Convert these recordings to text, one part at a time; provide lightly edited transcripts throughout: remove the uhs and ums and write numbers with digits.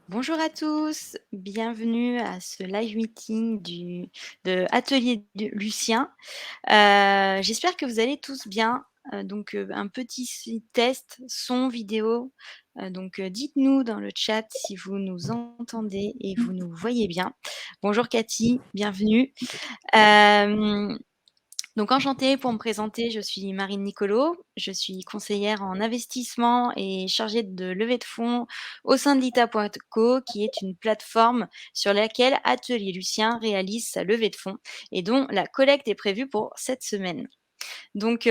Bonjour à tous, bienvenue à ce live meeting de Atelier de Lucien. J'espère que vous allez tous bien. Un petit test son, vidéo. Dites-nous dans le chat si vous nous entendez et vous nous voyez bien. Bonjour Cathy, bienvenue. Enchantée, pour me présenter, je suis Marine Nicolo, je suis conseillère en investissement et chargée de levée de fonds au sein de l'ITA.co, qui est une plateforme sur laquelle Atelier Lucien réalise sa levée de fonds et dont la collecte est prévue pour cette semaine.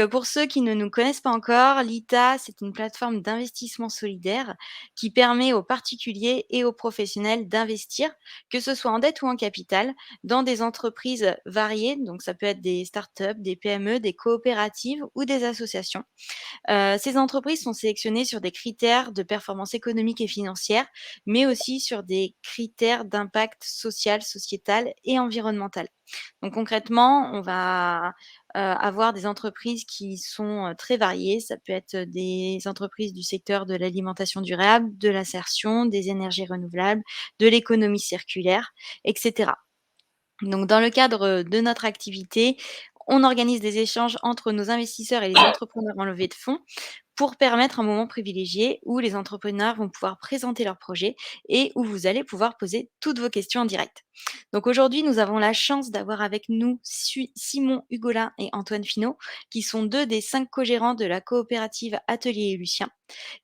Pour ceux qui ne nous connaissent pas encore, l'ITA, c'est une plateforme d'investissement solidaire qui permet aux particuliers et aux professionnels d'investir, que ce soit en dette ou en capital, dans des entreprises variées. Donc, ça peut être des startups, des PME, des coopératives ou des associations. Ces entreprises sont sélectionnées sur des critères de performance économique et financière, mais aussi sur des critères d'impact social, sociétal et environnemental. Donc concrètement, on va avoir des entreprises qui sont très variées. Ça peut être des entreprises du secteur de l'alimentation durable, de l'insertion, des énergies renouvelables, de l'économie circulaire, etc. Donc, dans le cadre de notre activité, on organise des échanges entre nos investisseurs et les entrepreneurs en levée de fonds pour permettre un moment privilégié où les entrepreneurs vont pouvoir présenter leurs projets et où vous allez pouvoir poser toutes vos questions en direct. Donc aujourd'hui, nous avons la chance d'avoir avec nous Simon Hugolin et Antoine Finot, qui sont 2 des 5 co-gérants de la coopérative Atelier Lucien,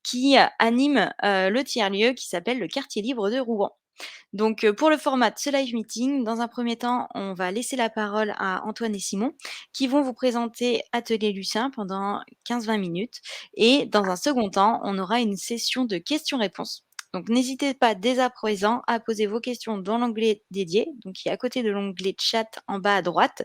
qui animent le tiers-lieu qui s'appelle le Quartier Libre de Rouen. Pour le format de ce live meeting, dans un premier temps, on va laisser la parole à Antoine et Simon qui vont vous présenter Atelier Lucien pendant 15-20 minutes. Et dans un second temps, on aura une session de questions-réponses. Donc, n'hésitez pas dès à présent à poser vos questions dans l'onglet dédié, donc qui est à côté de l'onglet chat en bas à droite.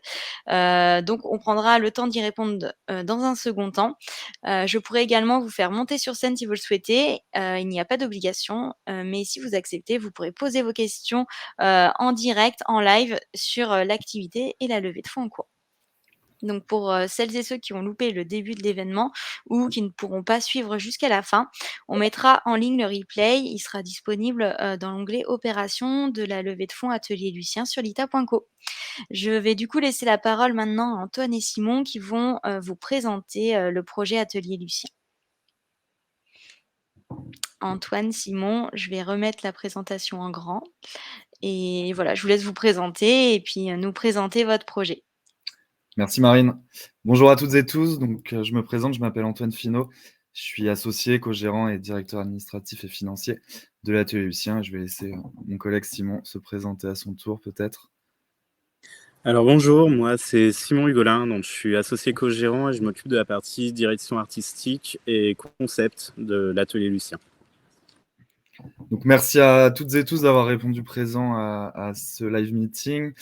On prendra le temps d'y répondre dans un second temps. Je pourrais également vous faire monter sur scène si vous le souhaitez. Il n'y a pas d'obligation, mais si vous acceptez, vous pourrez poser vos questions en direct, en live sur l'activité et la levée de fonds en cours. Donc pour celles et ceux qui ont loupé le début de l'événement ou qui ne pourront pas suivre jusqu'à la fin, on mettra en ligne le replay. Il sera disponible dans l'onglet opérations de la levée de fonds Atelier Lucien sur l'ITA.co. Je vais du coup laisser la parole maintenant à Antoine et Simon qui vont vous présenter le projet Atelier Lucien. Antoine, Simon, je vais remettre la présentation en grand et voilà, je vous laisse vous présenter et puis nous présenter votre projet. Merci Marine. Bonjour à toutes et tous. Je me présente, je m'appelle Antoine Finot. Je suis associé, co-gérant et directeur administratif et financier de l'Atelier Lucien. Je vais laisser mon collègue Simon se présenter à son tour peut-être. Alors bonjour, moi c'est Simon Hugolin, donc je suis associé co-gérant et je m'occupe de la partie direction artistique et concept de l'Atelier Lucien. Donc merci à toutes et tous d'avoir répondu présent à ce live meeting,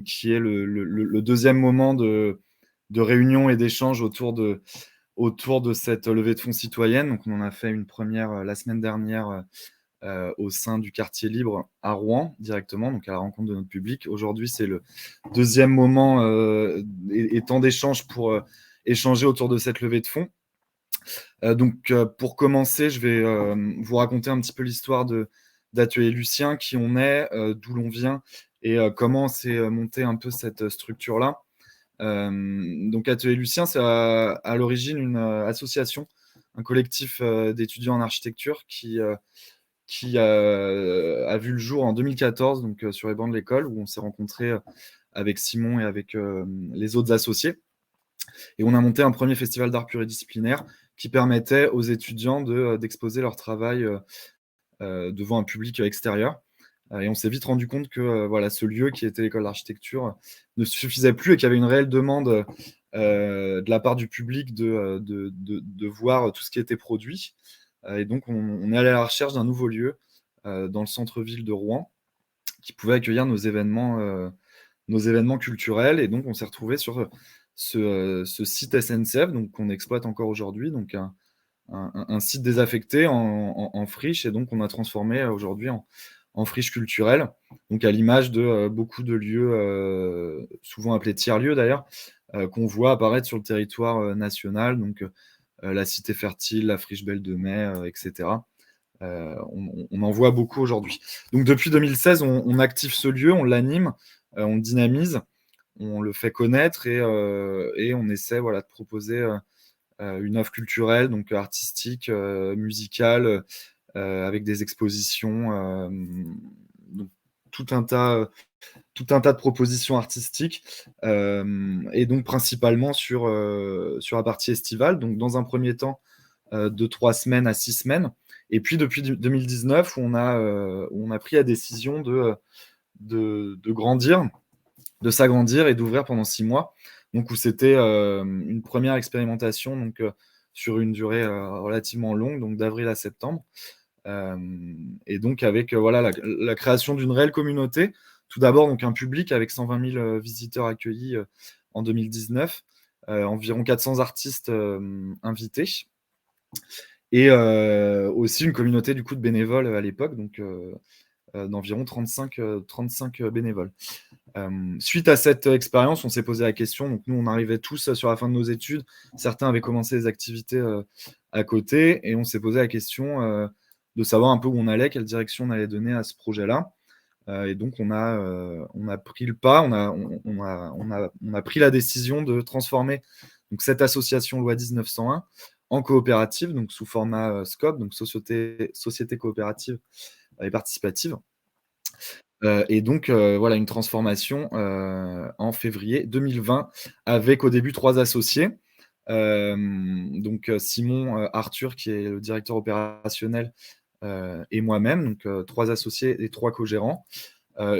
qui est le deuxième moment de réunion et d'échange autour de cette levée de fonds citoyenne. Donc on en a fait une première la semaine dernière au sein du quartier libre à Rouen directement, donc à la rencontre de notre public. Aujourd'hui, c'est le deuxième moment et temps d'échange pour échanger autour de cette levée de fonds. Pour commencer, je vais vous raconter un petit peu l'histoire d'Atelier Lucien, qui on est, d'où l'on vient et comment s'est montée un peu cette structure-là. Atelier Lucien, c'est à l'origine une association, un collectif d'étudiants en architecture qui a vu le jour en 2014, sur les bancs de l'école, où on s'est rencontrés avec Simon et avec les autres associés. Et on a monté un premier festival d'art pluridisciplinaire qui permettait aux étudiants d'exposer leur travail devant un public extérieur. Et on s'est vite rendu compte que ce lieu qui était l'école d'architecture ne suffisait plus et qu'il y avait une réelle demande de la part du public de voir tout ce qui était produit. Et donc, on est allé à la recherche d'un nouveau lieu dans le centre-ville de Rouen qui pouvait accueillir nos événements culturels. Et donc, on s'est retrouvé sur ce site SNCF qu'on exploite encore aujourd'hui, donc un site désaffecté en friche. Et donc, on a transformé aujourd'hui en friche culturelle, donc à l'image de beaucoup de lieux, souvent appelés tiers-lieux d'ailleurs, qu'on voit apparaître sur le territoire national, la Cité Fertile, la Friche Belle de Mai, etc. on en voit beaucoup aujourd'hui. Donc depuis 2016, on active ce lieu, on l'anime, on le dynamise, on le fait connaître et on essaie de proposer une offre culturelle, donc artistique, musicale, avec des expositions, donc tout un tas de propositions artistiques, et donc principalement sur la partie estivale. Donc dans un premier temps, de 3 semaines à 6 semaines. Et puis depuis 2019, où on a pris la décision de grandir, de s'agrandir et d'ouvrir pendant 6 mois. Donc où c'était une première expérimentation, donc sur une durée relativement longue, donc d'avril à septembre. Et donc avec la création d'une réelle communauté. Tout d'abord, donc un public avec 120 000 visiteurs accueillis en 2019, environ 400 artistes invités, et aussi une communauté du coup de bénévoles à l'époque, donc d'environ 35 bénévoles. Suite à cette expérience, on s'est posé la question. Donc nous, on arrivait tous sur la fin de nos études. Certains avaient commencé des activités à côté, et on s'est posé la question de savoir un peu où on allait, quelle direction on allait donner à ce projet-là. Et donc on a pris le pas, on a pris la décision de transformer donc cette association Loi 1901 en coopérative, donc sous format SCOP, donc société coopérative et participative. Et donc une transformation en février 2020, avec au début 3 associés. Donc Simon, Arthur qui est le directeur opérationnel, et moi-même, donc 3 associés et 3 co-gérants.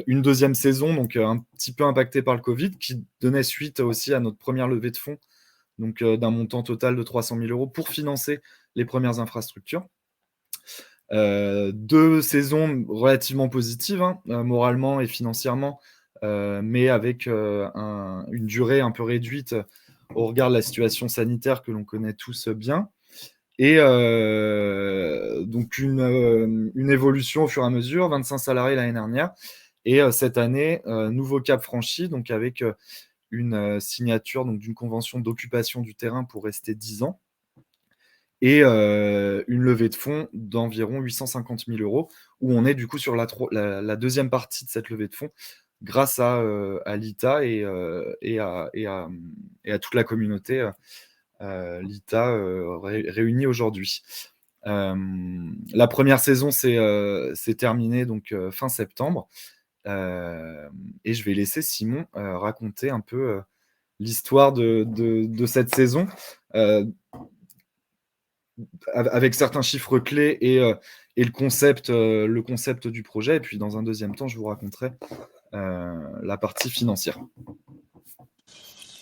Une deuxième saison, donc un petit peu impactée par le Covid, qui donnait suite aussi à notre première levée de fonds, donc d'un montant total de 300 000 € pour financer les premières infrastructures. 2 saisons relativement positives, moralement et financièrement, mais avec une durée un peu réduite au regard de la situation sanitaire que l'on connaît tous bien. Et donc une évolution au fur et à mesure, 25 salariés l'année dernière. Et cette année, nouveau cap franchi, donc avec une signature donc, d'une convention d'occupation du terrain pour rester 10 ans, et une levée de fonds d'environ 850 000 €, où on est du coup sur la deuxième partie de cette levée de fonds, grâce à l'ITA et à toute la communauté l'ITA réunie aujourd'hui. La première saison s'est terminée donc fin septembre, et je vais laisser Simon raconter un peu l'histoire de cette saison, avec certains chiffres clés et le concept du projet. Et puis dans un deuxième temps, je vous raconterai la partie financière.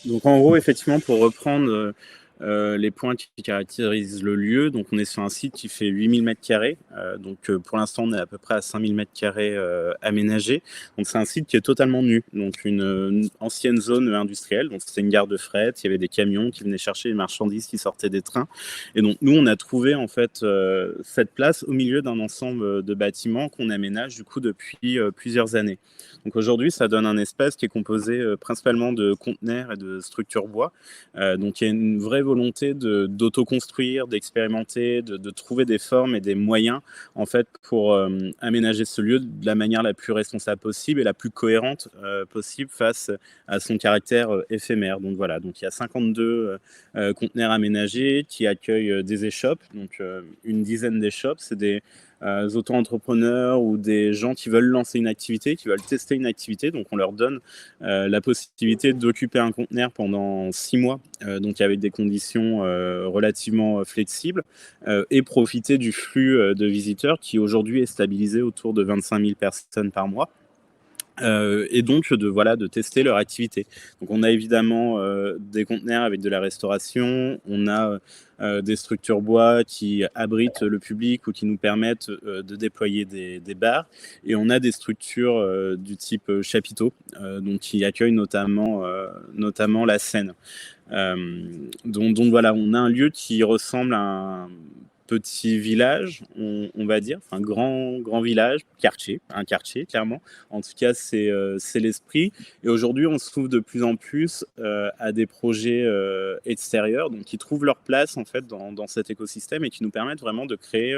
Donc en gros, effectivement, pour reprendre les points qui caractérisent le lieu, donc on est sur un site qui fait 8000 m². Donc pour l'instant, on est à peu près à 5000 m² aménagés. Donc c'est un site qui est totalement nu, donc une ancienne zone industrielle. Donc c'était une gare de fret, il y avait des camions qui venaient chercher les marchandises qui sortaient des trains. Et donc nous, on a trouvé en fait cette place au milieu d'un ensemble de bâtiments qu'on aménage du coup depuis plusieurs années. Donc aujourd'hui, ça donne un espace qui est composé principalement de conteneurs et de structures bois. Donc il y a une vraie volonté d'auto-construire, d'expérimenter, de trouver des formes et des moyens en fait pour aménager ce lieu de la manière la plus responsable possible et la plus cohérente possible face à son caractère éphémère. Donc voilà, donc il y a 52 conteneurs aménagés qui accueillent des échoppes, donc une dizaine d'échoppes. C'est des auto-entrepreneurs ou des gens qui veulent lancer une activité, qui veulent tester une activité. Donc on leur donne la possibilité d'occuper un conteneur pendant 6 mois, donc avec des conditions relativement flexibles, et profiter du flux de visiteurs qui aujourd'hui est stabilisé autour de 25 000 personnes par mois. Et donc de tester leur activité. Donc on a évidemment des conteneurs avec de la restauration, on a des structures bois qui abritent le public ou qui nous permettent de déployer des bars, et on a des structures du type chapiteau, donc qui accueillent notamment la scène. Donc voilà, on a un lieu qui ressemble à un petit village, on va dire, enfin grand village, un quartier clairement. En tout cas, c'est l'esprit. Et aujourd'hui, on s'ouvre de plus en plus à des projets extérieurs, donc qui trouvent leur place en fait dans cet écosystème et qui nous permettent vraiment de créer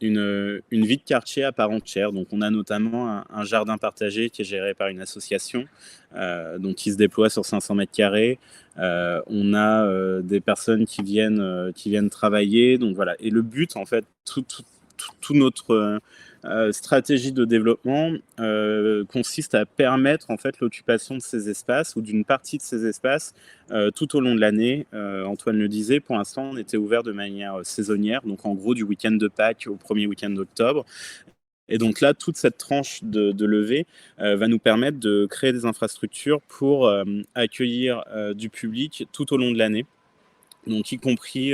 une vie de quartier à part entière. Donc on a notamment un jardin partagé qui est géré par une association, donc qui se déploie sur 500 mètres carrés. On a des personnes qui viennent travailler. Donc voilà. Et le but, en fait, tout notre stratégie de développement consiste à permettre en fait l'occupation de ces espaces ou d'une partie de ces espaces tout au long de l'année. Antoine le disait, pour l'instant, on était ouvert de manière saisonnière, donc en gros du week-end de Pâques au premier week-end d'octobre. Et donc là, toute cette tranche de levée va nous permettre de créer des infrastructures pour accueillir du public tout au long de l'année, donc y compris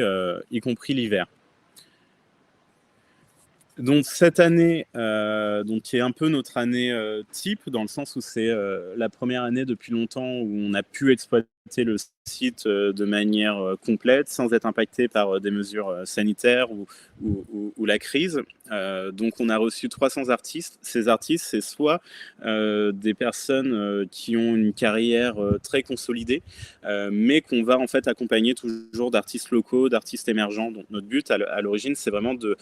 l'hiver. Donc cette année, donc qui est un peu notre année type, dans le sens où c'est la première année depuis longtemps où on a pu exploiter le site de manière complète, sans être impacté par des mesures sanitaires ou la crise. Donc on a reçu 300 artistes. Ces artistes, c'est soit des personnes qui ont une carrière très consolidée, mais qu'on va en fait accompagner toujours d'artistes locaux, d'artistes émergents. Donc notre but à l'origine, c'est vraiment de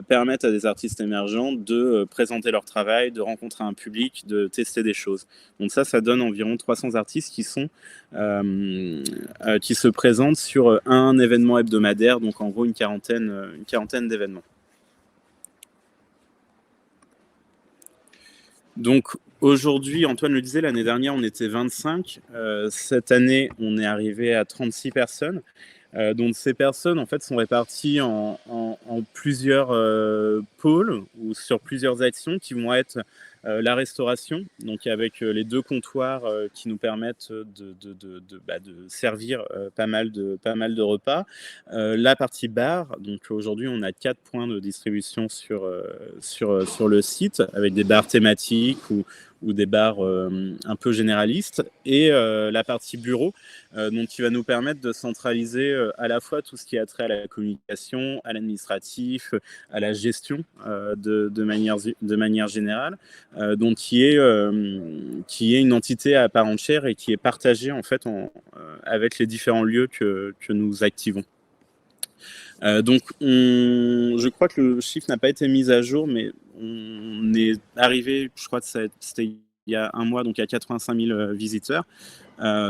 permettre à des artistes émergents de présenter leur travail, de rencontrer un public, de tester des choses. Donc ça donne environ 300 artistes qui se présentent sur un événement hebdomadaire, donc en gros une quarantaine d'événements. Donc aujourd'hui, Antoine le disait, l'année dernière on était 25, cette année on est arrivé à 36 personnes. Donc ces personnes en fait sont réparties en plusieurs pôles ou sur plusieurs actions qui vont être la restauration, donc avec les 2 comptoirs qui nous permettent de servir pas mal de repas. La partie bar, donc aujourd'hui on a 4 points de distribution sur le site avec des bars thématiques ou des bars un peu généralistes, et la partie bureau, donc qui va nous permettre de centraliser à la fois tout ce qui a trait à la communication, à l'administratif, à la gestion de manière générale, donc qui est une entité à part entière et qui est partagée en fait avec les différents lieux que nous activons. Donc je crois que le chiffre n'a pas été mis à jour, mais on est arrivé, je crois que c'était il y a un mois, donc à 85 000 visiteurs.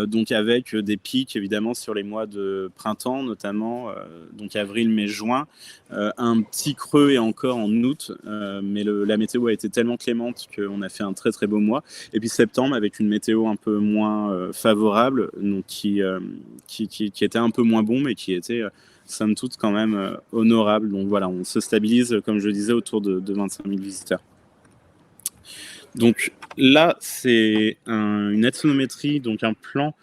Donc avec des pics évidemment sur les mois de printemps notamment, donc avril, mai, juin, un petit creux et encore en août, mais la météo a été tellement clémente qu'on a fait un très très beau mois, et puis septembre avec une météo un peu moins favorable, donc qui était un peu moins bon, mais qui était somme toute quand même honorable. Donc voilà, on se stabilise, comme je le disais, autour de 25 000 visiteurs. Donc là, c'est une etnométrie, donc un plan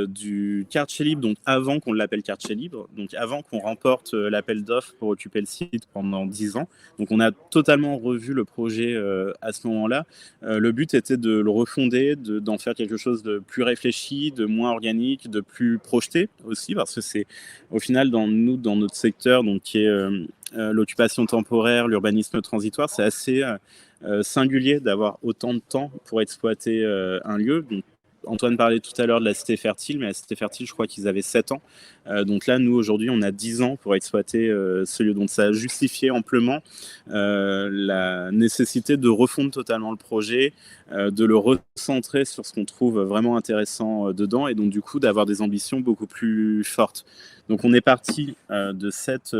du quartier libre, donc avant qu'on l'appelle quartier libre, donc avant qu'on remporte l'appel d'offres pour occuper le site pendant 10 ans. Donc on a totalement revu le projet à ce moment-là. Le but était de le refonder, d'en faire quelque chose de plus réfléchi, de moins organique, de plus projeté aussi, parce que c'est au final dans notre secteur, donc qui est l'occupation temporaire, l'urbanisme transitoire, c'est assez singulier d'avoir autant de temps pour exploiter un lieu. Donc, Antoine parlait tout à l'heure de la Cité Fertile, mais la Cité Fertile, je crois qu'ils avaient 7 ans. Donc là, nous, aujourd'hui, on a 10 ans pour exploiter ce lieu. Donc ça a justifié amplement la nécessité de refondre totalement le projet, de le recentrer sur ce qu'on trouve vraiment intéressant dedans, et donc du coup d'avoir des ambitions beaucoup plus fortes. Donc on est parti de cet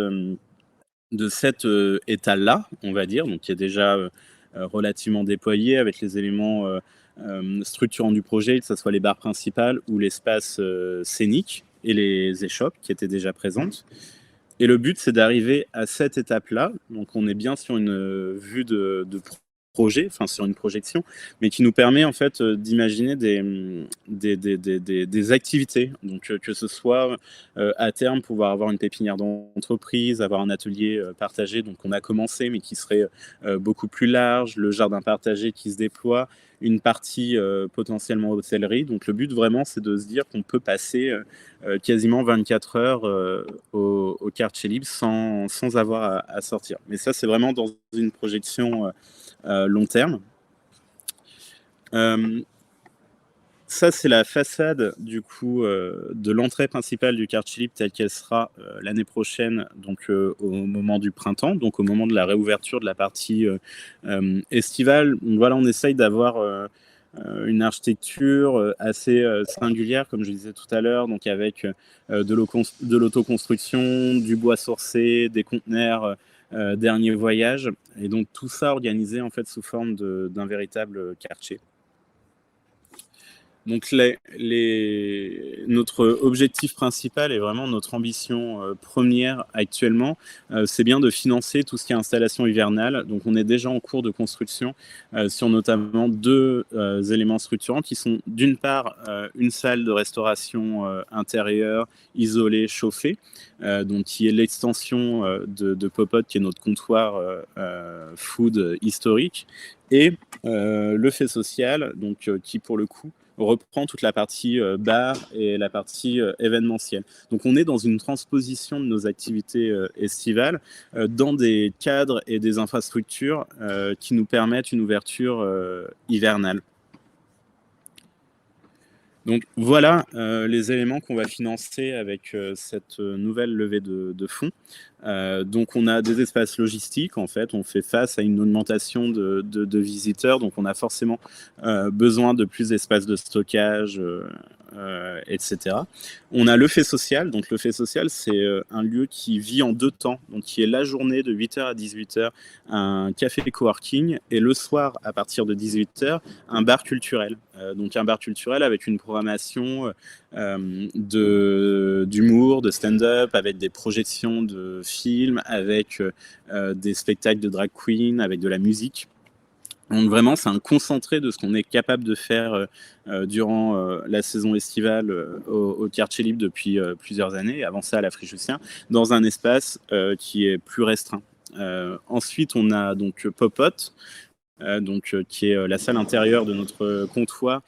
état-là, on va dire, donc qui est déjà relativement déployé avec les éléments structurants du projet, que ce soit les barres principales ou l'espace scénique et les échoppes qui étaient déjà présentes. Et le but, c'est d'arriver à cette étape-là. Donc on est bien sur une vue de projet, enfin sur une projection, mais qui nous permet en fait d'imaginer des activités. Donc que ce soit à terme pouvoir avoir une pépinière d'entreprise, avoir un atelier partagé, donc on a commencé, mais qui serait beaucoup plus large, le jardin partagé qui se déploie, une partie potentiellement hôtellerie. Donc le but vraiment, c'est de se dire qu'on peut passer quasiment 24 heures au quartier libre sans avoir à sortir. Mais ça, c'est vraiment dans une projection long terme. ça, c'est la façade du coup de l'entrée principale du quartier libre telle qu'elle sera l'année prochaine, donc au moment du printemps, donc au moment de la réouverture de la partie estivale. Donc voilà, on essaye d'avoir une architecture assez singulière, comme je disais tout à l'heure, donc avec de l'autoconstruction, du bois sourcé, des conteneurs dernier voyage, et donc tout ça organisé en fait sous forme d'un véritable quartier. Donc notre objectif principal et vraiment notre ambition première actuellement, c'est bien de financer tout ce qui est installation hivernale. Donc on est déjà en cours de construction sur notamment deux éléments structurants qui sont d'une part une salle de restauration intérieure, isolée, chauffée, donc qui est l'extension de Popot, qui est notre comptoir food historique, et le fait social, donc qui pour le coup reprend toute la partie bar et la partie événementielle. Donc on est dans une transposition de nos activités estivales dans des cadres et des infrastructures qui nous permettent une ouverture hivernale. Donc voilà les éléments qu'on va financer avec cette nouvelle levée de fonds. Donc on a des espaces logistiques, en fait, on fait face à une augmentation de visiteurs, donc on a forcément besoin de plus d'espaces de stockage, etc. On a le fait social, donc le fait social, c'est un lieu qui vit en deux temps, donc qui est la journée de 8h à 18h, un café coworking, et le soir, à partir de 18h, un bar culturel. Donc un bar culturel avec une programmation d'humour, de stand-up, avec des projections de films, avec des spectacles de drag queen, avec de la musique. Donc vraiment, c'est un concentré de ce qu'on est capable de faire durant la saison estivale au quartier libre depuis plusieurs années, avant ça à la Frichoussien, dans un espace qui est plus restreint. Ensuite, on a donc Popot, qui est la salle intérieure de notre comptoir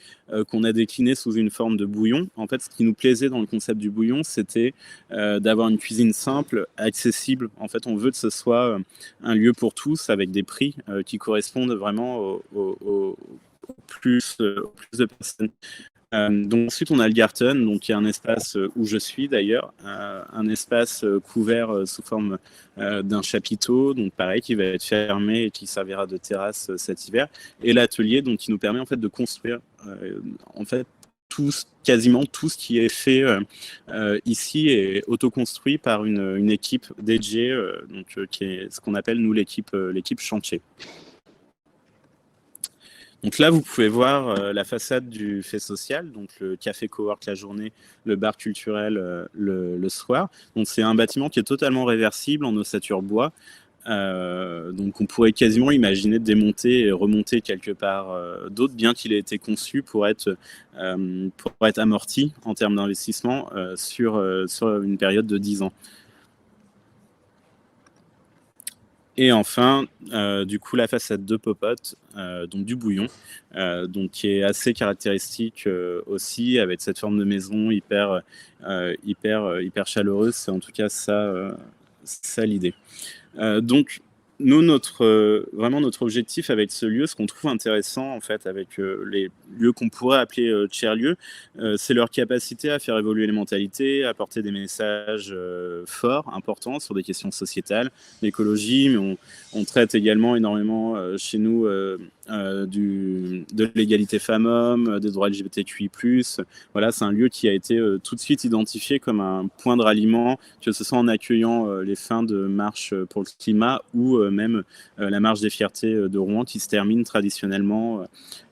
qu'on a décliné sous une forme de bouillon. En fait, ce qui nous plaisait dans le concept du bouillon, c'était d'avoir une cuisine simple, accessible. En fait, on veut que ce soit un lieu pour tous, avec des prix qui correspondent vraiment au plus de personnes. Donc ensuite on a le Garten, donc qui est un espace où je suis d'ailleurs, un espace couvert sous forme d'un chapiteau, donc pareil qui va être fermé et qui servira de terrasse cet hiver, et l'atelier donc qui nous permet en fait de construire en fait quasiment tout ce qui est fait ici est autoconstruit par une équipe dédiée, qui est ce qu'on appelle nous l'équipe chantier. Donc là, vous pouvez voir la façade du fait social, donc le café cowork la journée, le bar culturel le soir. Donc c'est un bâtiment qui est totalement réversible en ossature bois. Donc on pourrait quasiment imaginer démonter et remonter quelque part d'autre, bien qu'il ait été conçu pour être amorti en termes d'investissement sur une période de 10 ans. Et enfin, du coup, la façade de Popot, donc du bouillon, donc qui est assez caractéristique aussi, avec cette forme de maison hyper chaleureuse. C'est en tout cas ça l'idée. Donc nous, vraiment notre objectif avec ce lieu, ce qu'on trouve intéressant en fait avec les lieux qu'on pourrait appeler tiers-lieux, c'est leur capacité à faire évoluer les mentalités, à apporter des messages forts, importants sur des questions sociétales, l'écologie, mais on traite également énormément chez nous de l'égalité femmes-hommes, des droits LGBTQI+. Voilà, c'est un lieu qui a été tout de suite identifié comme un point de ralliement, que ce soit en accueillant les fins de marche pour le climat ou même la marche des fiertés de Rouen qui se termine traditionnellement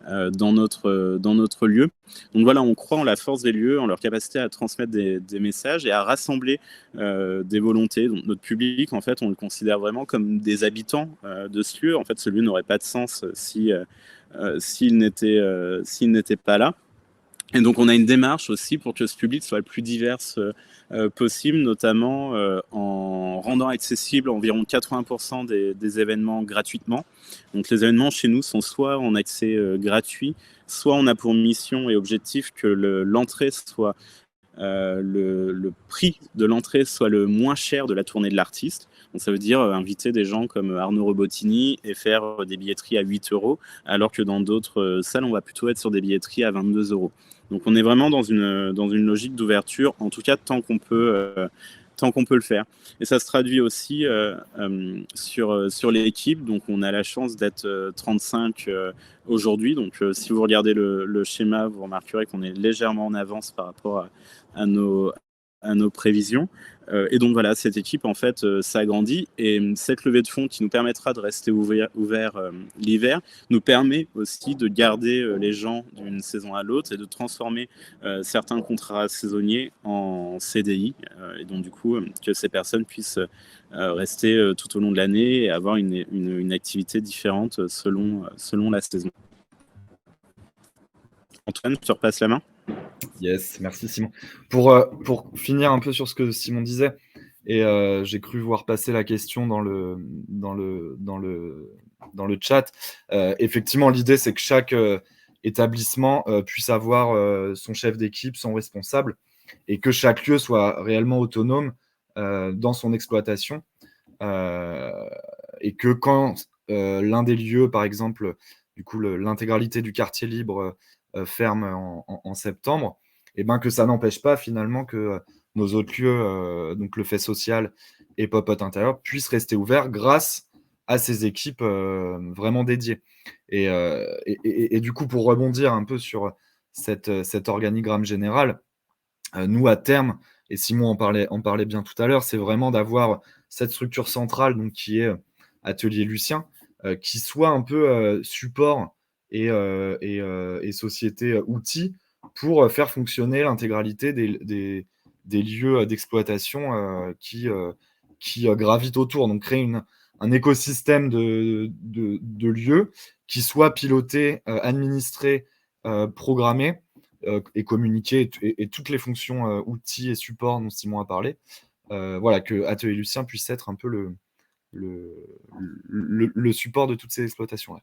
dans notre lieu. Donc voilà, on croit en la force des lieux, en leur capacité à transmettre des messages et à rassembler des volontés. Donc notre public, en fait, on le considère vraiment comme des habitants de ce lieu. En fait, ce lieu n'aurait pas de sens s'il n'était pas là. Et donc on a une démarche aussi pour que ce public soit le plus divers possible, notamment en rendant accessible environ 80% des événements gratuitement. Donc les événements chez nous sont soit en accès gratuit, soit on a pour mission et objectif que l'entrée soit le prix de l'entrée soit le moins cher de la tournée de l'artiste. Donc ça veut dire inviter des gens comme Arnaud Robotini et faire des billetteries à 8 euros, alors que dans d'autres salles, on va plutôt être sur des billetteries à 22 euros. Donc on est vraiment dans une logique d'ouverture, en tout cas tant qu'on peut le faire. Et ça se traduit aussi sur l'équipe. Donc on a la chance d'être 35 aujourd'hui. Donc si vous regardez le schéma, vous remarquerez qu'on est légèrement en avance par rapport à nos prévisions. Et donc voilà, cette équipe en fait s'agrandit, et cette levée de fonds qui nous permettra de rester ouvert l'hiver nous permet aussi de garder les gens d'une saison à l'autre et de transformer certains contrats saisonniers en CDI, et donc du coup que ces personnes puissent rester tout au long de l'année et avoir une activité différente selon la saison. Antoine, je te repasse la main. Yes, merci Simon. Pour finir un peu sur ce que Simon disait, et j'ai cru voir passer la question dans le chat. Effectivement, l'idée, c'est que chaque établissement puisse avoir son chef d'équipe, son responsable, et que chaque lieu soit réellement autonome dans son exploitation. Et que quand l'un des lieux, par exemple, du coup, l'intégralité du quartier libre ferme en septembre, et ben que ça n'empêche pas finalement que nos autres lieux, donc le fait social et Pop-Up intérieur, puissent rester ouverts grâce à ces équipes vraiment dédiées. Et du coup, pour rebondir un peu sur cet organigramme général, nous, à terme, et Simon en parlait bien tout à l'heure, c'est vraiment d'avoir cette structure centrale donc, qui est Atelier Lucien, qui soit un peu support et société outil pour faire fonctionner l'intégralité des lieux d'exploitation qui gravitent autour. Donc créer un écosystème de lieux qui soit piloté, administré, programmé et communiquer et toutes les fonctions outils et supports dont Simon a parlé. Voilà, que Atelier Lucien puisse être un peu le support de toutes ces exploitations-là.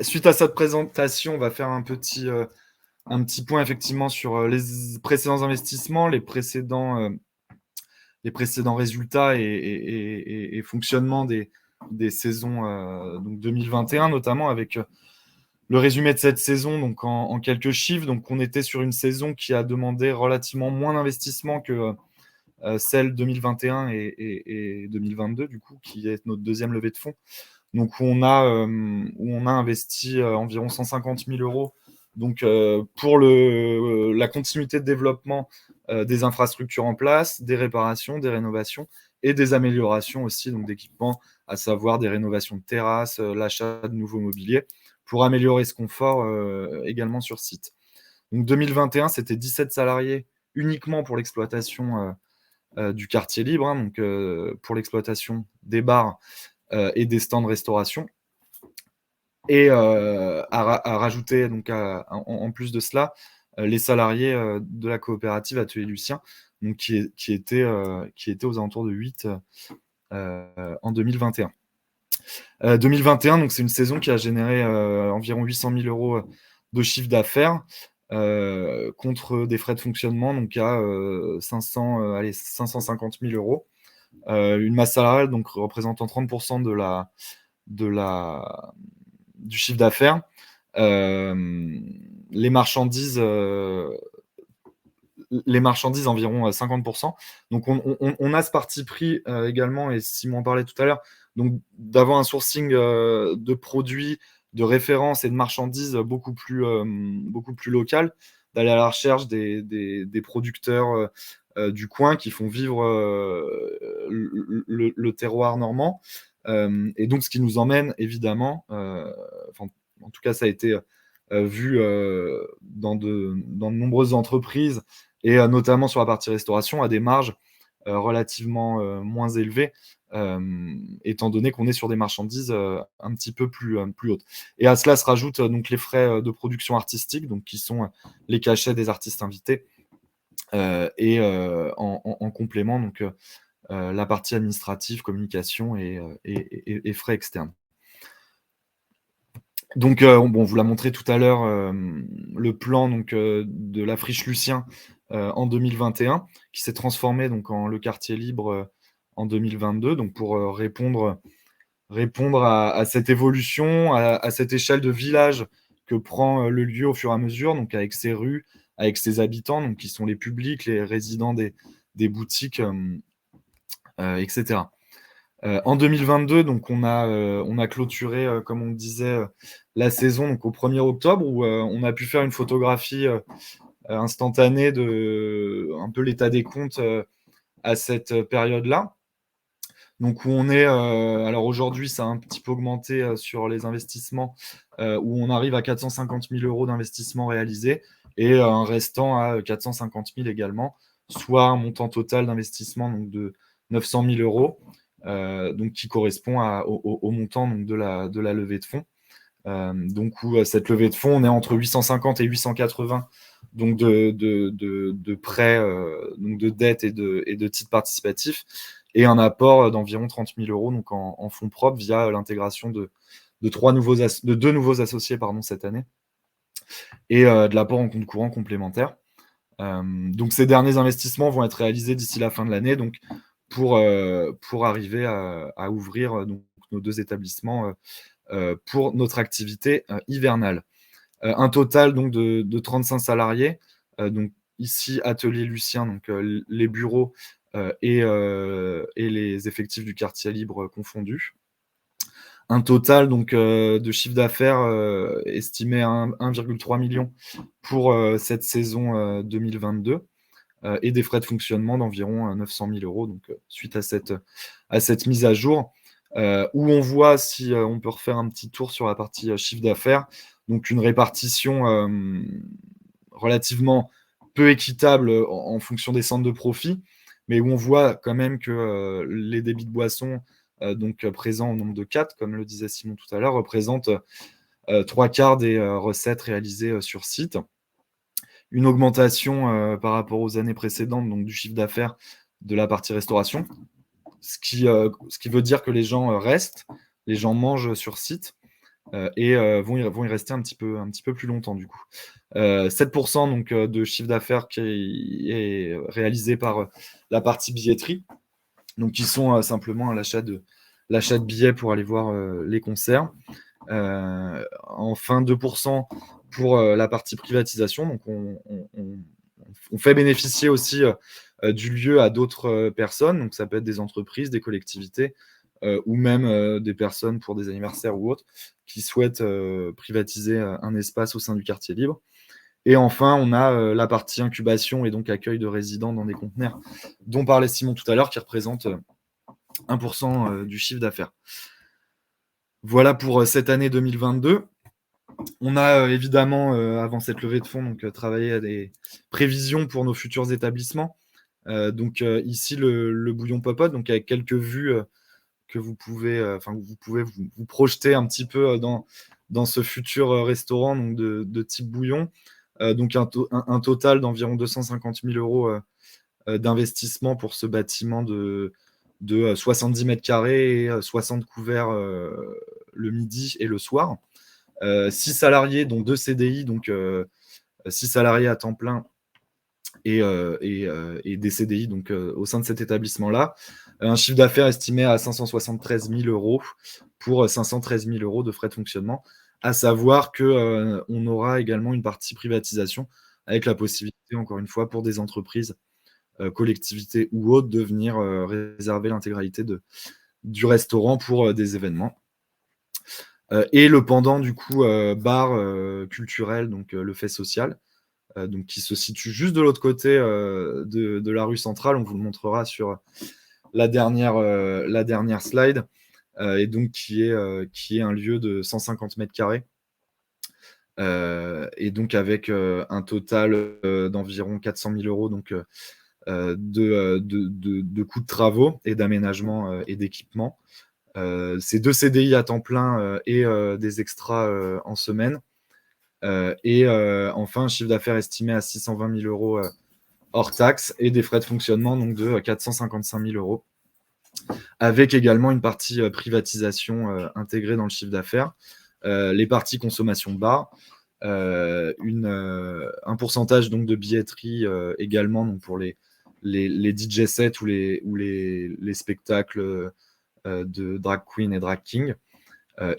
Suite à cette présentation, on va faire un petit point effectivement sur les précédents investissements, les précédents résultats et fonctionnement des saisons donc 2021, notamment avec le résumé de cette saison, donc en quelques chiffres. Donc, on était sur une saison qui a demandé relativement moins d'investissement que celle 2021 et 2022, du coup, qui est notre deuxième levée de fonds. Donc, où on a investi environ 150 000 euros donc, pour la continuité de développement des infrastructures en place, des réparations, des rénovations et des améliorations aussi donc d'équipements, à savoir des rénovations de terrasses, l'achat de nouveaux mobiliers pour améliorer ce confort également sur site. Donc 2021, c'était 17 salariés uniquement pour l'exploitation du quartier libre, hein, donc pour l'exploitation des bars et des stands de restauration. Et à rajouter donc en plus de cela les salariés de la coopérative Atelier Lucien, donc qui étaient aux alentours de 8 en 2021. 2021, donc c'est une saison qui a généré environ 800 000 euros de chiffre d'affaires contre des frais de fonctionnement donc à 550 000 euros. Une masse salariale donc représentant 30% du chiffre d'affaires. Les marchandises environ 50%. Donc on a ce parti pris également, et Simon en parlait tout à l'heure, donc d'avoir un sourcing de produits, de références et de marchandises beaucoup plus local, d'aller à la recherche des producteurs du coin qui font vivre le terroir normand. Et donc ce qui nous emmène évidemment, en tout cas ça a été vu dans de nombreuses entreprises et notamment sur la partie restauration, à des marges relativement moins élevées, étant donné qu'on est sur des marchandises un petit peu plus hautes. Et à cela se rajoutent donc les frais de production artistique, donc qui sont les cachets des artistes invités, et en complément, donc la partie administrative, communication et frais externes. Donc, on vous l'a montré tout à l'heure, le plan donc, de la friche Lucien en 2021, qui s'est transformé donc, en le quartier libre en 2022, donc pour répondre à cette évolution, à cette échelle de village que prend le lieu au fur et à mesure, donc avec ses rues, avec ses habitants, donc qui sont les publics, les résidents des boutiques, etc. En 2022, donc on a clôturé, comme on le disait, la saison donc au 1er octobre, où on a pu faire une photographie instantanée de un peu l'état des comptes à cette période-là. Donc où on est, alors aujourd'hui, ça a un petit peu augmenté sur les investissements, où on arrive à 450 000 € d'investissement réalisé et un restant à 450 000 également, soit un montant total d'investissement donc, de 900 000 €, donc qui correspond au montant donc, de la levée de fonds. Donc où cette levée de fonds, on est entre 850 et 880 donc de prêts, donc de dettes et de titres participatifs, et un apport d'environ 30 000 € donc en fonds propres via l'intégration de deux nouveaux associés cette année, et de l'apport en compte courant complémentaire. Donc ces derniers investissements vont être réalisés d'ici la fin de l'année, donc pour arriver à ouvrir donc, nos 2 établissements pour notre activité hivernale. Un total donc de 35 salariés, donc ici Atelier Lucien, donc les bureaux et les effectifs du quartier libre confondus. Un total donc de chiffre d'affaires estimé à 1,3 million pour cette saison 2022, et des frais de fonctionnement d'environ 900 000 €, donc suite à cette mise à jour, où on voit, si on peut refaire un petit tour sur la partie chiffre d'affaires, donc une répartition relativement peu équitable en fonction des centres de profit, mais où on voit quand même que les débits de boissons, donc présents au nombre de 4, comme le disait Simon tout à l'heure, représentent 3/4 des recettes réalisées sur site. Une augmentation par rapport aux années précédentes, donc du chiffre d'affaires de la partie restauration, ce qui veut dire que les gens restent, les gens mangent sur site, et vont y rester un petit peu plus longtemps du coup. 7% donc, de chiffre d'affaires qui est réalisé par la partie billetterie, donc qui sont simplement l'achat de billets pour aller voir les concerts. Enfin, 2% pour la partie privatisation, donc on fait bénéficier aussi du lieu à d'autres personnes, donc ça peut être des entreprises, des collectivités, ou même des personnes pour des anniversaires ou autres, qui souhaitent privatiser un espace au sein du quartier libre. Et enfin, on a la partie incubation et donc accueil de résidents dans des conteneurs, dont parlait Simon tout à l'heure, qui représente 1% du chiffre d'affaires. Voilà pour cette année 2022. On a évidemment, avant cette levée de fonds, donc, travaillé à des prévisions pour nos futurs établissements. Donc ici, le bouillon popote, donc avec quelques vues que vous pouvez vous projeter un petit peu dans ce futur restaurant donc de type bouillon. Donc un total d'environ 250 000 € d'investissement pour ce bâtiment de 70 mètres carrés et 60 couverts le midi et le soir. 6 salariés, dont 2 CDI, donc 6 salariés à temps plein et des CDI donc, au sein de cet établissement-là. Un chiffre d'affaires estimé à 573 000 € pour 513 000 € de frais de fonctionnement. À savoir qu'on aura également une partie privatisation avec la possibilité, encore une fois, pour des entreprises, collectivités ou autres, de venir réserver l'intégralité du restaurant pour des événements. Et le pendant, du coup, bar culturel, donc le fait social, donc qui se situe juste de l'autre côté de la rue centrale. On vous le montrera sur la dernière slide, et donc qui est un lieu de 150 mètres carrés, et donc avec un total d'environ 400 000 € donc, de coûts de travaux et d'aménagement et d'équipement. C'est 2 CDI à temps plein et des extras en semaine. Et enfin, un chiffre d'affaires estimé à 620 000 € hors taxes et des frais de fonctionnement donc, de 455 000 €, avec également une partie privatisation intégrée dans le chiffre d'affaires, les parties consommation bar, un pourcentage donc de billetterie également donc pour les DJ sets ou les spectacles de drag queen et drag king,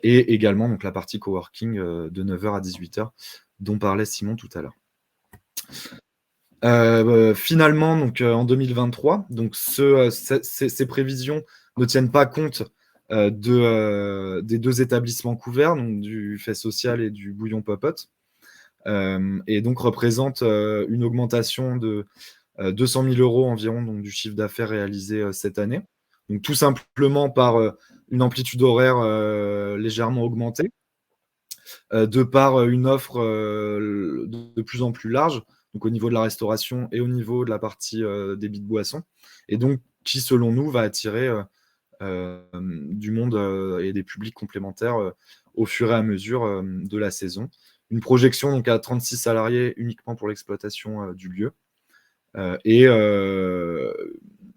et également donc la partie coworking de 9h à 18h dont parlait Simon tout à l'heure. Finalement, donc, en 2023, donc ces prévisions ne tiennent pas compte des 2 établissements couverts, donc du fait social et du bouillon Popote, et donc représente une augmentation de 200 000 € environ donc, du chiffre d'affaires réalisé cette année. Donc tout simplement par une amplitude horaire légèrement augmentée, de par une offre de plus en plus large, donc au niveau de la restauration et au niveau de la partie débit de boissons, et donc qui, selon nous, va attirer du monde et des publics complémentaires au fur et à mesure de la saison. Une projection donc à 36 salariés uniquement pour l'exploitation du lieu, et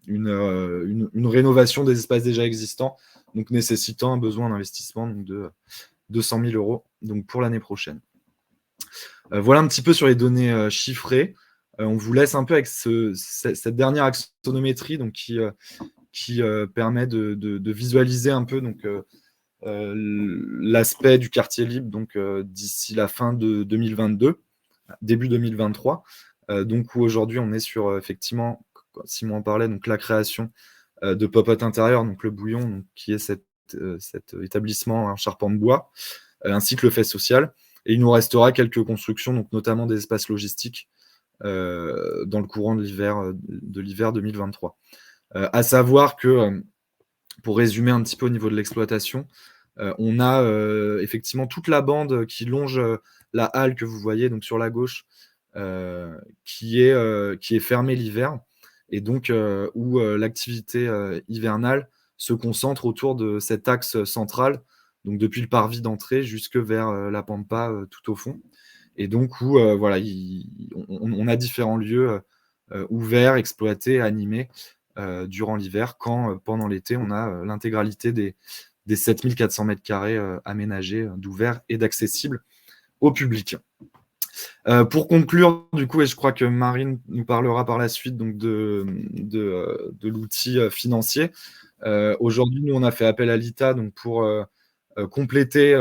une rénovation des espaces déjà existants, donc nécessitant un besoin d'investissement donc de 200 000 € donc pour l'année prochaine. Voilà un petit peu sur les données chiffrées. On vous laisse un peu avec cette dernière axonométrie donc, qui permet de visualiser un peu donc, l'aspect du quartier libre donc, d'ici la fin de 2022, début 2023. Donc où aujourd'hui on est sur effectivement, Simon en parlait, donc la création de Popote intérieur, donc le bouillon, donc, qui est cet établissement en charpente de bois, ainsi que le fait social. Et il nous restera quelques constructions, donc notamment des espaces logistiques dans le courant de l'hiver 2023. À savoir que, pour résumer un petit peu au niveau de l'exploitation, on a effectivement toute la bande qui longe la halle que vous voyez donc sur la gauche, qui est fermée l'hiver, et donc où l'activité hivernale se concentre autour de cet axe central, donc depuis le parvis d'entrée jusque vers la Pampa tout au fond. Et donc où voilà, on a différents lieux ouverts, exploités, animés durant l'hiver, quand pendant l'été, on a l'intégralité des 7400 mètres carrés aménagés, d'ouverts et d'accessibles au public. Pour conclure, du coup, et je crois que Marine nous parlera par la suite donc de l'outil financier. Aujourd'hui, nous, on a fait appel à l'ITA donc, pour compléter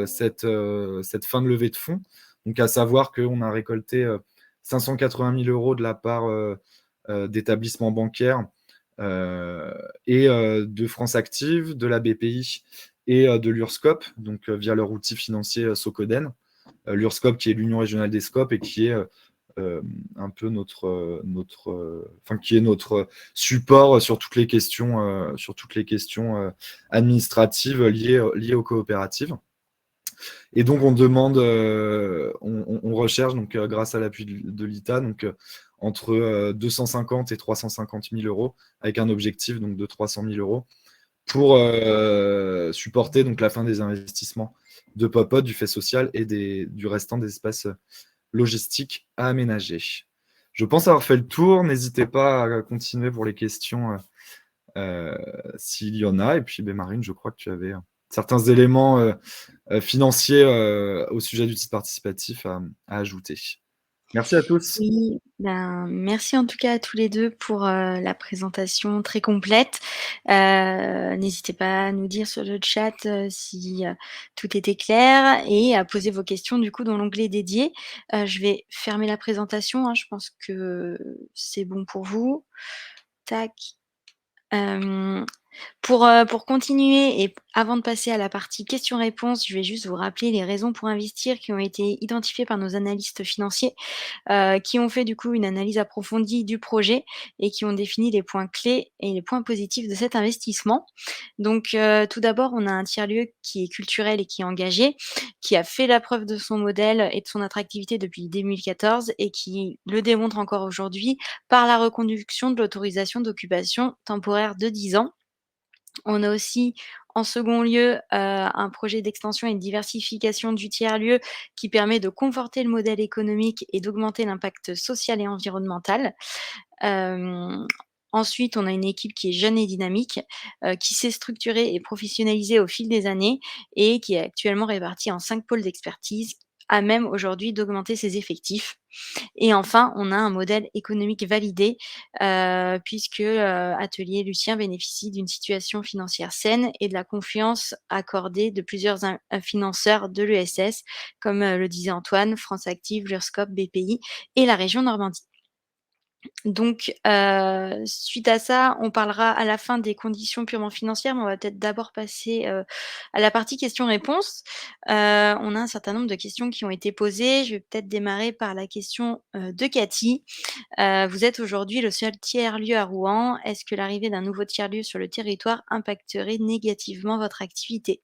cette fin de levée de fonds. Donc, à savoir qu'on a récolté 580 000 € de la part d'établissements bancaires et de France Active, de la BPI et de l'URSCOP, donc via leur outil financier Socoden. L'URSCOP qui est l'Union régionale des scopes et qui est un peu qui est notre support sur toutes les questions administratives liées aux coopératives. Et donc on demande, on recherche donc grâce à l'appui de l'ITA donc entre 250 et 350 000 € avec un objectif donc de 300 000 € pour supporter donc la fin des investissements de Popote, du fait social et du restant des espaces logistiques à aménager. Je pense avoir fait le tour. N'hésitez pas à continuer pour les questions s'il y en a. Et puis, Marine, je crois que tu avais certains éléments financiers au sujet du titre participatif à ajouter. Merci à tous. Oui, merci en tout cas à tous les 2 pour la présentation très complète. N'hésitez pas à nous dire sur le chat si tout était clair et à poser vos questions du coup dans l'onglet dédié. Je vais fermer la présentation, hein, je pense que c'est bon pour vous. Tac. Pour continuer et avant de passer à la partie questions-réponses, je vais juste vous rappeler les raisons pour investir qui ont été identifiées par nos analystes financiers, qui ont fait du coup une analyse approfondie du projet et qui ont défini les points clés et les points positifs de cet investissement. Donc, tout d'abord, on a un tiers-lieu qui est culturel et qui est engagé, qui a fait la preuve de son modèle et de son attractivité depuis 2014 et qui le démontre encore aujourd'hui par la reconduction de l'autorisation d'occupation temporaire de 10 ans. On a aussi, en second lieu, un projet d'extension et de diversification du tiers-lieu qui permet de conforter le modèle économique et d'augmenter l'impact social et environnemental. Ensuite, on a une équipe qui est jeune et dynamique, qui s'est structurée et professionnalisée au fil des années et qui est actuellement répartie en 5 pôles d'expertise, à même aujourd'hui d'augmenter ses effectifs. Et enfin, on a un modèle économique validé, puisque, Atelier Lucien bénéficie d'une situation financière saine et de la confiance accordée de plusieurs financeurs de l'ESS, comme, le disait Antoine, France Active, l'Urscope, BPI et la région Normandie. Donc, suite à ça, on parlera à la fin des conditions purement financières, mais on va peut-être d'abord passer, à la partie questions-réponses. On a un certain nombre de questions qui ont été posées. Je vais peut-être démarrer par la question, de Cathy. Vous êtes aujourd'hui le seul tiers-lieu à Rouen. Est-ce que l'arrivée d'un nouveau tiers-lieu sur le territoire impacterait négativement votre activité?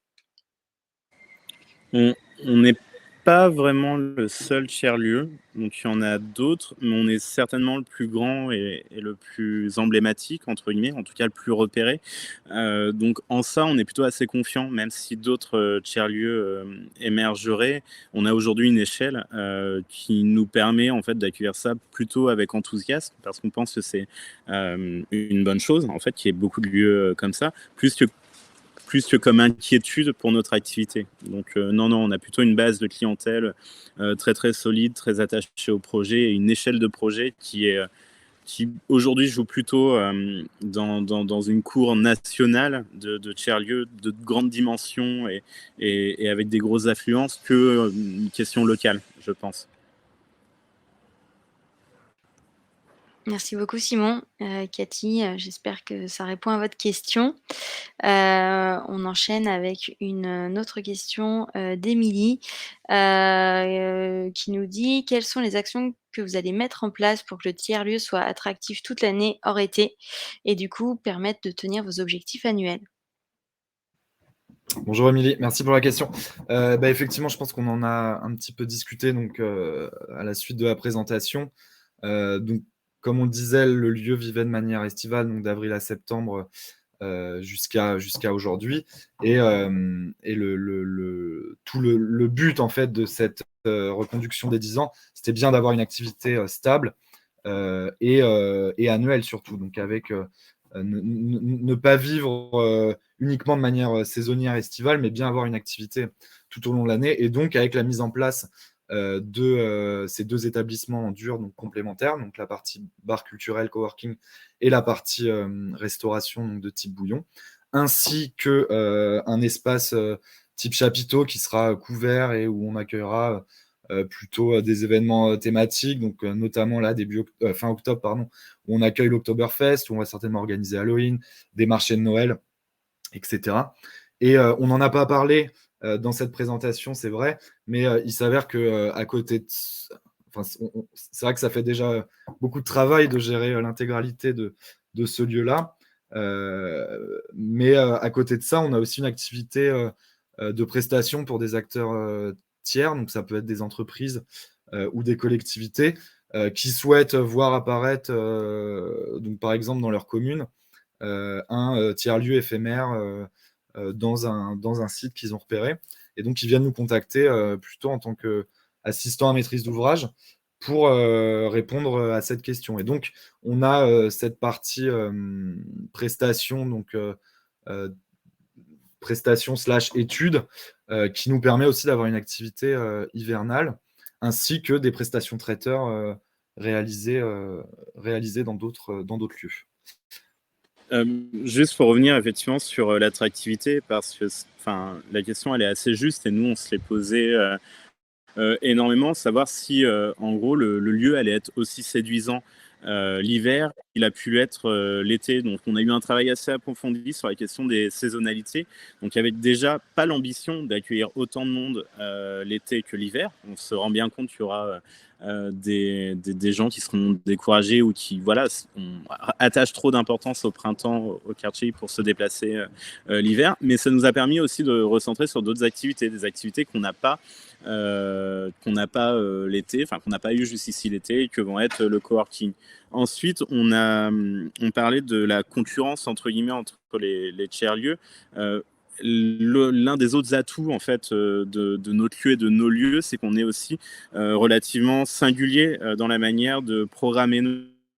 On n'est pas vraiment le seul tiers-lieu, donc il y en a d'autres, mais on est certainement le plus grand et le plus «emblématique» entre guillemets, en tout cas le plus repéré. Donc en ça, on est plutôt assez confiant, même si d'autres, tiers-lieux, émergeraient. On a aujourd'hui une échelle, qui nous permet en fait d'accueillir ça plutôt avec enthousiasme, parce qu'on pense que c'est, une bonne chose en fait, qu'il y ait beaucoup de lieux, comme ça, plus que comme inquiétude pour notre activité. Donc non, on a plutôt une base de clientèle très très solide, très attachée au projet et une échelle de projet qui aujourd'hui joue plutôt dans une cour nationale de tiers-lieux de grande dimension et avec des grosses affluences que une question locale, je pense. Merci beaucoup Simon. Cathy, j'espère que ça répond à votre question. On enchaîne avec une autre question, d'Émilie, qui nous dit: «Quelles sont les actions que vous allez mettre en place pour que le tiers-lieu soit attractif toute l'année hors été et du coup permettre de tenir vos objectifs annuels?» Bonjour Émilie, merci pour la question. Effectivement, je pense qu'on en a un petit peu discuté donc, à la suite de la présentation. Donc, comme on le disait, le lieu vivait de manière estivale, donc d'avril à septembre, jusqu'à aujourd'hui. Et tout le but en fait de cette reconduction des 10 ans, c'était bien d'avoir une activité stable et annuelle surtout. Donc avec ne pas vivre uniquement de manière saisonnière estivale, mais bien avoir une activité tout au long de l'année. Et donc avec la mise en place de ces deux établissements en dur, donc complémentaires, donc la partie bar culturel, coworking et la partie restauration donc de type bouillon, ainsi que un espace type chapiteau qui sera couvert et où on accueillera plutôt des événements thématiques, donc notamment là fin octobre, pardon, où on accueille l'Oktoberfest, où on va certainement organiser Halloween, des marchés de Noël, etc. Et on n'en a pas parlé dans cette présentation, c'est vrai, mais il s'avère que à côté de... Enfin, c'est vrai que ça fait déjà beaucoup de travail de gérer l'intégralité de ce lieu-là. Mais à côté de ça, on a aussi une activité de prestation pour des acteurs tiers, donc ça peut être des entreprises ou des collectivités qui souhaitent voir apparaître, donc par exemple dans leur commune, un tiers-lieu éphémère dans un site qu'ils ont repéré. Et donc, ils viennent nous contacter plutôt en tant qu'assistant à maîtrise d'ouvrage pour répondre à cette question. Et donc, on a cette partie prestation, donc prestation / études, qui nous permet aussi d'avoir une activité hivernale, ainsi que des prestations traiteurs réalisées dans d'autres lieux. Juste pour revenir effectivement sur l'attractivité, parce que la question elle est assez juste et nous on se l'est posé énormément, savoir si en gros le lieu allait être aussi séduisant l'hiver qu'il a pu l'être l'été. Donc on a eu un travail assez approfondi sur la question des saisonnalités. Donc il n'y avait déjà pas l'ambition d'accueillir autant de monde l'été que l'hiver. On se rend bien compte qu'il y aura des gens qui seront découragés ou qui attachent trop d'importance au printemps, au quartier pour se déplacer l'hiver. Mais ça nous a permis aussi de recentrer sur d'autres activités, des activités qu'on n'a pas l'été, qu'on n'a pas eu jusqu'ici l'été, que vont être le coworking. Ensuite, on parlait de la concurrence entre guillemets entre les tiers-lieux. L'un des autres atouts en fait de notre lieu et de nos lieux, c'est qu'on est aussi relativement singulier dans la manière de programmer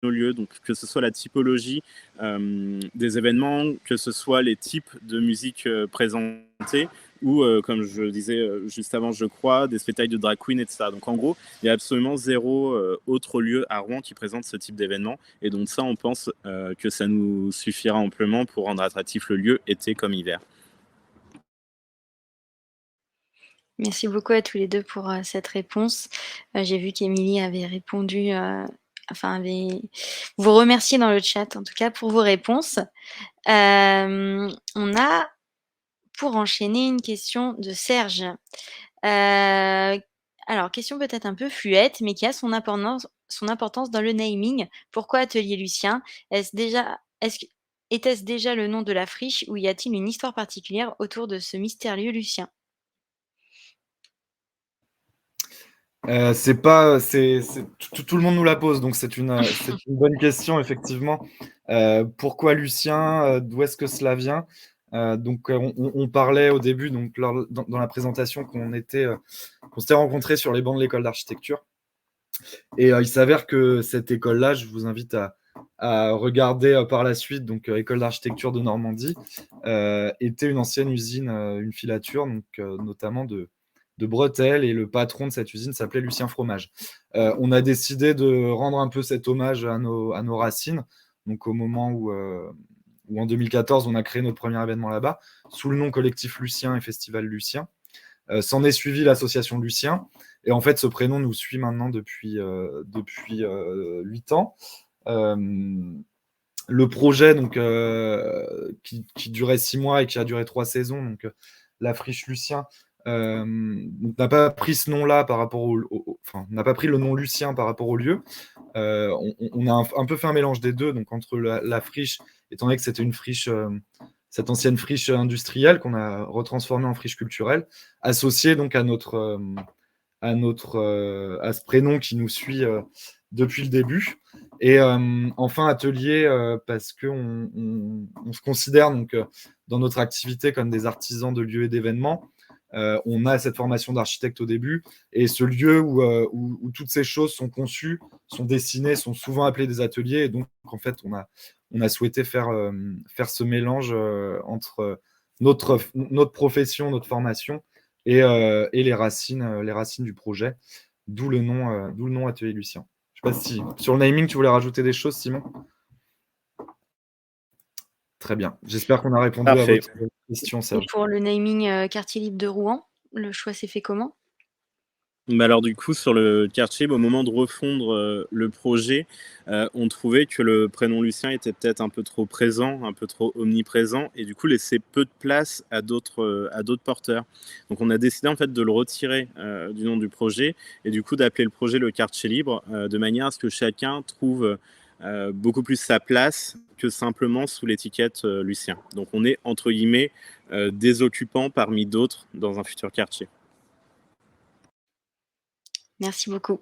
nos lieux, donc que ce soit la typologie des événements, que ce soit les types de musique présentés, ou comme je le disais juste avant, je crois, des spectacles de drag queen, etc. Donc en gros, il y a absolument zéro autre lieu à Rouen qui présente ce type d'événement. Et donc ça, on pense que ça nous suffira amplement pour rendre attractif le lieu, été comme hiver. Merci beaucoup à tous les 2 pour, cette réponse. J'ai vu qu'Émilie avait répondu, avait vous remercier dans le chat, en tout cas, pour vos réponses. On a, pour enchaîner, une question de Serge. Alors question peut-être un peu fluette, mais qui a son importance dans le naming. Pourquoi Atelier Lucien? Était-ce déjà le nom de la friche ou y a-t-il une histoire particulière autour de ce mystérieux Lucien? C'est pas, tout le monde nous la pose, donc c'est une bonne question, effectivement. Pourquoi Lucien? D'où est-ce que cela vient? Donc, on parlait au début, donc, dans la présentation, qu'on s'était rencontrés sur les bancs de l'école d'architecture. Et il s'avère que cette école-là, je vous invite à regarder par la suite, donc École d'architecture de Normandie, était une ancienne usine, une filature, donc notamment de bretelles, et le patron de cette usine s'appelait Lucien Fromage. On a décidé de rendre un peu cet hommage à nos racines, donc au moment où en 2014, on a créé notre premier événement là-bas, sous le nom collectif Lucien et Festival Lucien. S'en est suivi l'association Lucien. Et en fait, ce prénom nous suit maintenant depuis 8 ans. Le projet donc, qui durait 6 mois et qui a duré 3 saisons, donc la friche Lucien, n'a pas pris ce nom-là par rapport n'a pas pris le nom Lucien par rapport au lieu. On a un peu fait un mélange des deux, donc entre la friche, étant donné que c'était une friche, cette ancienne friche industrielle qu'on a retransformée en friche culturelle, associée donc à ce prénom qui nous suit depuis le début. Et enfin, atelier, parce qu'on se considère donc dans notre activité comme des artisans de lieux et d'événements. On a cette formation d'architecte au début, et ce lieu où toutes ces choses sont conçues, sont dessinées, sont souvent appelées des ateliers. Et donc, en fait, on a souhaité faire ce mélange entre notre profession, notre formation, et les racines du projet, d'où le nom Atelier Lucien. Je ne sais pas si sur le naming, tu voulais rajouter des choses, Simon? Très bien. J'espère qu'on a répondu à votre question, Et Serge. pour le naming, quartier libre de Rouen, le choix s'est fait comment? Alors du coup, sur le quartier, au moment de refondre le projet, on trouvait que le prénom Lucien était peut-être un peu trop présent, un peu trop omniprésent, et du coup laissait peu de place à d'autres porteurs. Donc on a décidé en fait de le retirer du nom du projet, et du coup d'appeler le projet le quartier libre, de manière à ce que chacun trouve beaucoup plus sa place que simplement sous l'étiquette Lucien. Donc on est entre guillemets des occupants parmi d'autres dans un futur quartier. Merci beaucoup.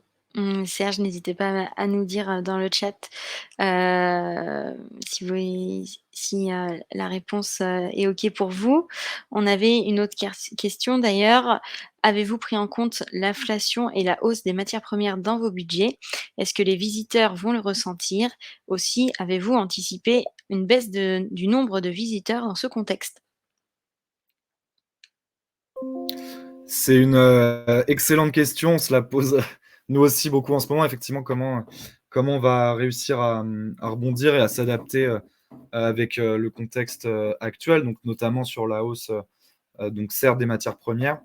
Serge, n'hésitez pas à nous dire, dans le chat, si la réponse, est OK pour vous. On avait une autre question d'ailleurs. Avez-vous pris en compte l'inflation et la hausse des matières premières dans vos budgets? Est-ce que les visiteurs vont le ressentir? Aussi, avez-vous anticipé une baisse du nombre de visiteurs dans ce contexte? C'est une excellente question. On se la pose nous aussi beaucoup en ce moment. Effectivement, comment on va réussir à rebondir et à s'adapter avec le contexte actuel, donc notamment sur la hausse, donc certes des matières premières,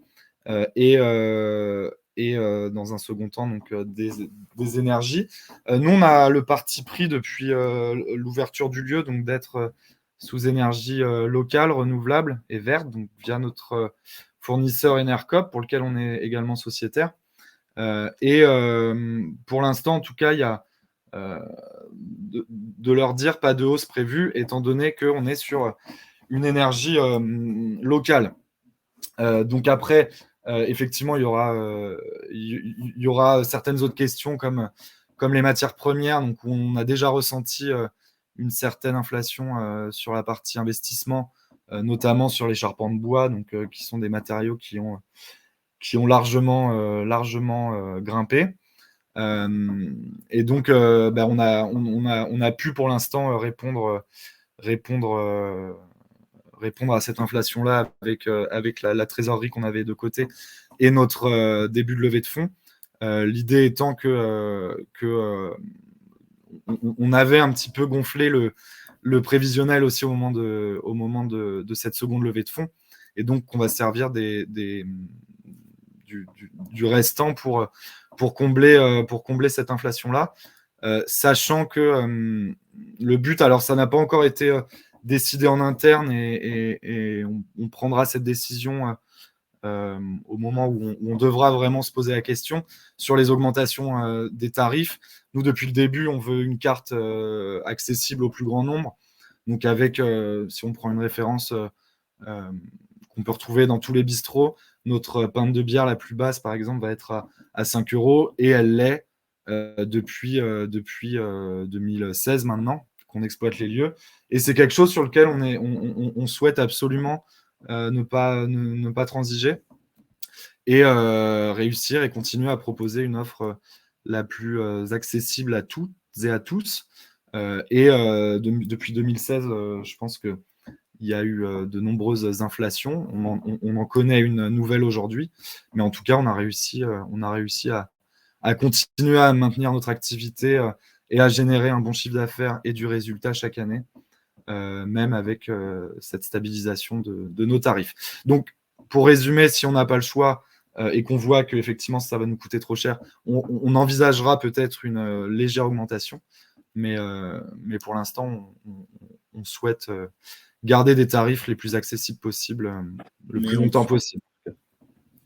et dans un second temps donc des énergies. Nous, on a le parti pris depuis l'ouverture du lieu, donc d'être sous énergie locale, renouvelable et verte, donc via notre fournisseur Enercop, pour lequel on est également sociétaire. Et pour l'instant, en tout cas, il y a de leur dire pas de hausse prévue, étant donné qu'on est sur une énergie locale. Donc après, effectivement, il y aura certaines autres questions comme les matières premières. Donc on a déjà ressenti une certaine inflation sur la partie investissement, notamment sur les charpents de bois, donc qui sont des matériaux qui ont largement grimpé. Et donc, on a pu pour l'instant répondre à cette inflation-là avec la trésorerie qu'on avait de côté et notre début de levée de fonds. L'idée étant que on avait un petit peu gonflé le prévisionnel aussi au moment de cette seconde levée de fonds. Et donc, on va se servir du restant pour combler cette inflation-là. Sachant que le but, alors ça n'a pas encore été décidé en interne et on prendra cette décision au moment où on devra vraiment se poser la question sur les augmentations des tarifs. Nous, depuis le début, on veut une carte accessible au plus grand nombre. Donc avec, si on prend une référence qu'on peut retrouver dans tous les bistrots, notre pinte de bière la plus basse, par exemple, va être à 5 € et elle l'est depuis 2016 maintenant qu'on exploite les lieux. Et c'est quelque chose sur lequel on souhaite absolument ne pas transiger et réussir et continuer à proposer une offre la plus accessible à toutes et à tous. Depuis 2016, je pense qu'il y a eu de nombreuses inflations. On en connaît une nouvelle aujourd'hui, mais en tout cas, on a réussi à continuer à maintenir notre activité et à générer un bon chiffre d'affaires et du résultat chaque année, même avec cette stabilisation de nos tarifs. Donc, pour résumer, si on n'a pas le choix et qu'on voit qu'effectivement ça va nous coûter trop cher, on envisagera peut-être une légère augmentation, mais pour l'instant, on souhaite garder des tarifs les plus accessibles possibles le plus longtemps possible.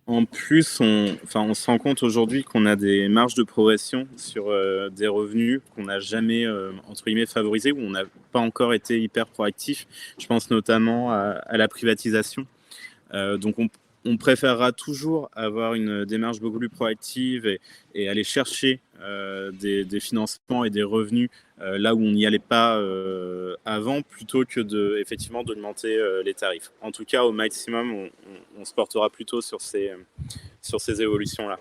En plus, on se rend compte aujourd'hui qu'on a des marges de progression sur des revenus qu'on n'a jamais, entre guillemets, favorisés, où on n'a pas encore été hyper proactif. Je pense notamment à la privatisation. Donc on préférera toujours avoir une démarche beaucoup plus proactive et aller chercher des financements et des revenus là où on n'y allait pas avant, plutôt que effectivement d'augmenter les tarifs. En tout cas, au maximum, on se portera plutôt sur ces évolutions-là.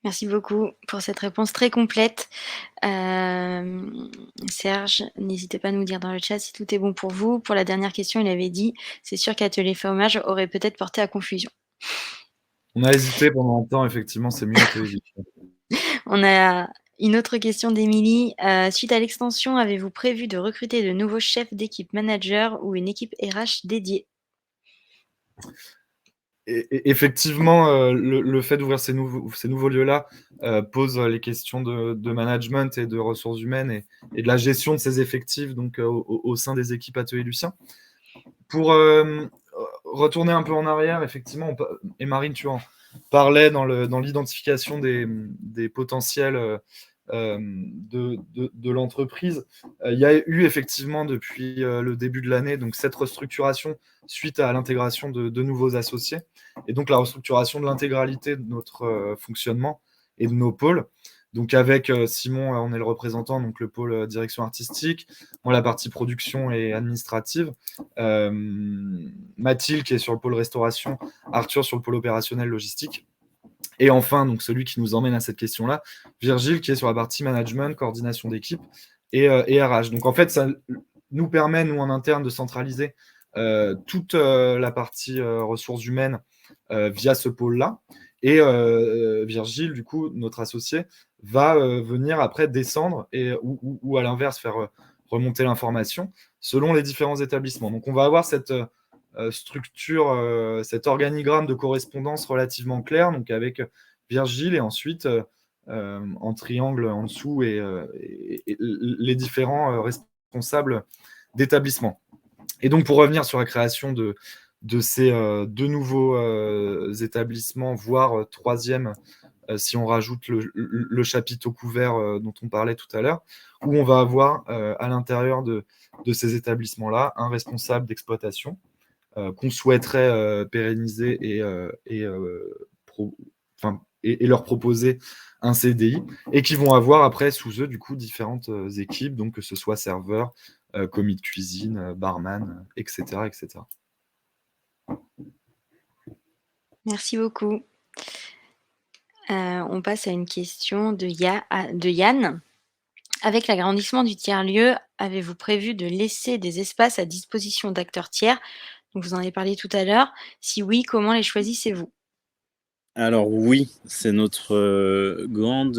Merci beaucoup pour cette réponse très complète. Serge, n'hésitez pas à nous dire dans le chat si tout est bon pour vous. Pour la dernière question, il avait dit: «C'est sûr qu'Atelier Fromage aurait peut-être porté à confusion». On a hésité pendant un temps, effectivement, c'est mieux Atelier Vitrine. On a une autre question d'Émilie. Suite à l'extension, avez-vous prévu de recruter de nouveaux chefs d'équipe managers ou une équipe RH dédiée? Et effectivement, le fait d'ouvrir ces nouveaux lieux-là pose les questions de management et de ressources humaines et de la gestion de ces effectifs donc, au sein des équipes Atelier Lucien. Pour retourner un peu en arrière, effectivement, et Marine, tu en parlais dans l'identification des potentiels de l'entreprise. Il y a eu effectivement depuis le début de l'année donc cette restructuration suite à l'intégration de nouveaux associés et donc la restructuration de l'intégralité de notre fonctionnement et de nos pôles. Donc avec Simon, on est le représentant, donc le pôle direction artistique, moi la partie production et administrative, Mathilde qui est sur le pôle restauration, Arthur sur le pôle opérationnel logistique. Et enfin, donc celui qui nous emmène à cette question-là, Virgile, qui est sur la partie management, coordination d'équipe et RH. Donc en fait, ça nous permet, nous en interne, de centraliser toute la partie ressources humaines via ce pôle-là. Et Virgile, du coup, notre associé, va venir après descendre ou à l'inverse faire remonter l'information selon les différents établissements. Donc on va avoir cette structure, cet organigramme de correspondance relativement clair, donc avec Virgile et ensuite en triangle en dessous et les différents responsables d'établissement. Et donc pour revenir sur la création de ces deux nouveaux établissements, voire troisième, si on rajoute le chapiteau couvert dont on parlait tout à l'heure, où on va avoir à l'intérieur de ces établissements-là un responsable d'exploitation qu'on souhaiterait pérenniser et leur proposer un CDI, et qui vont avoir après sous eux du coup différentes équipes, donc que ce soit serveur, commis de cuisine, barman, etc., etc. Merci beaucoup. On passe à une question de Yann. Avec l'agrandissement du tiers-lieu, avez-vous prévu de laisser des espaces à disposition d'acteurs tiers? Donc vous en avez parlé tout à l'heure. Si oui, comment les choisissez-vous? Alors oui, c'est notre, grande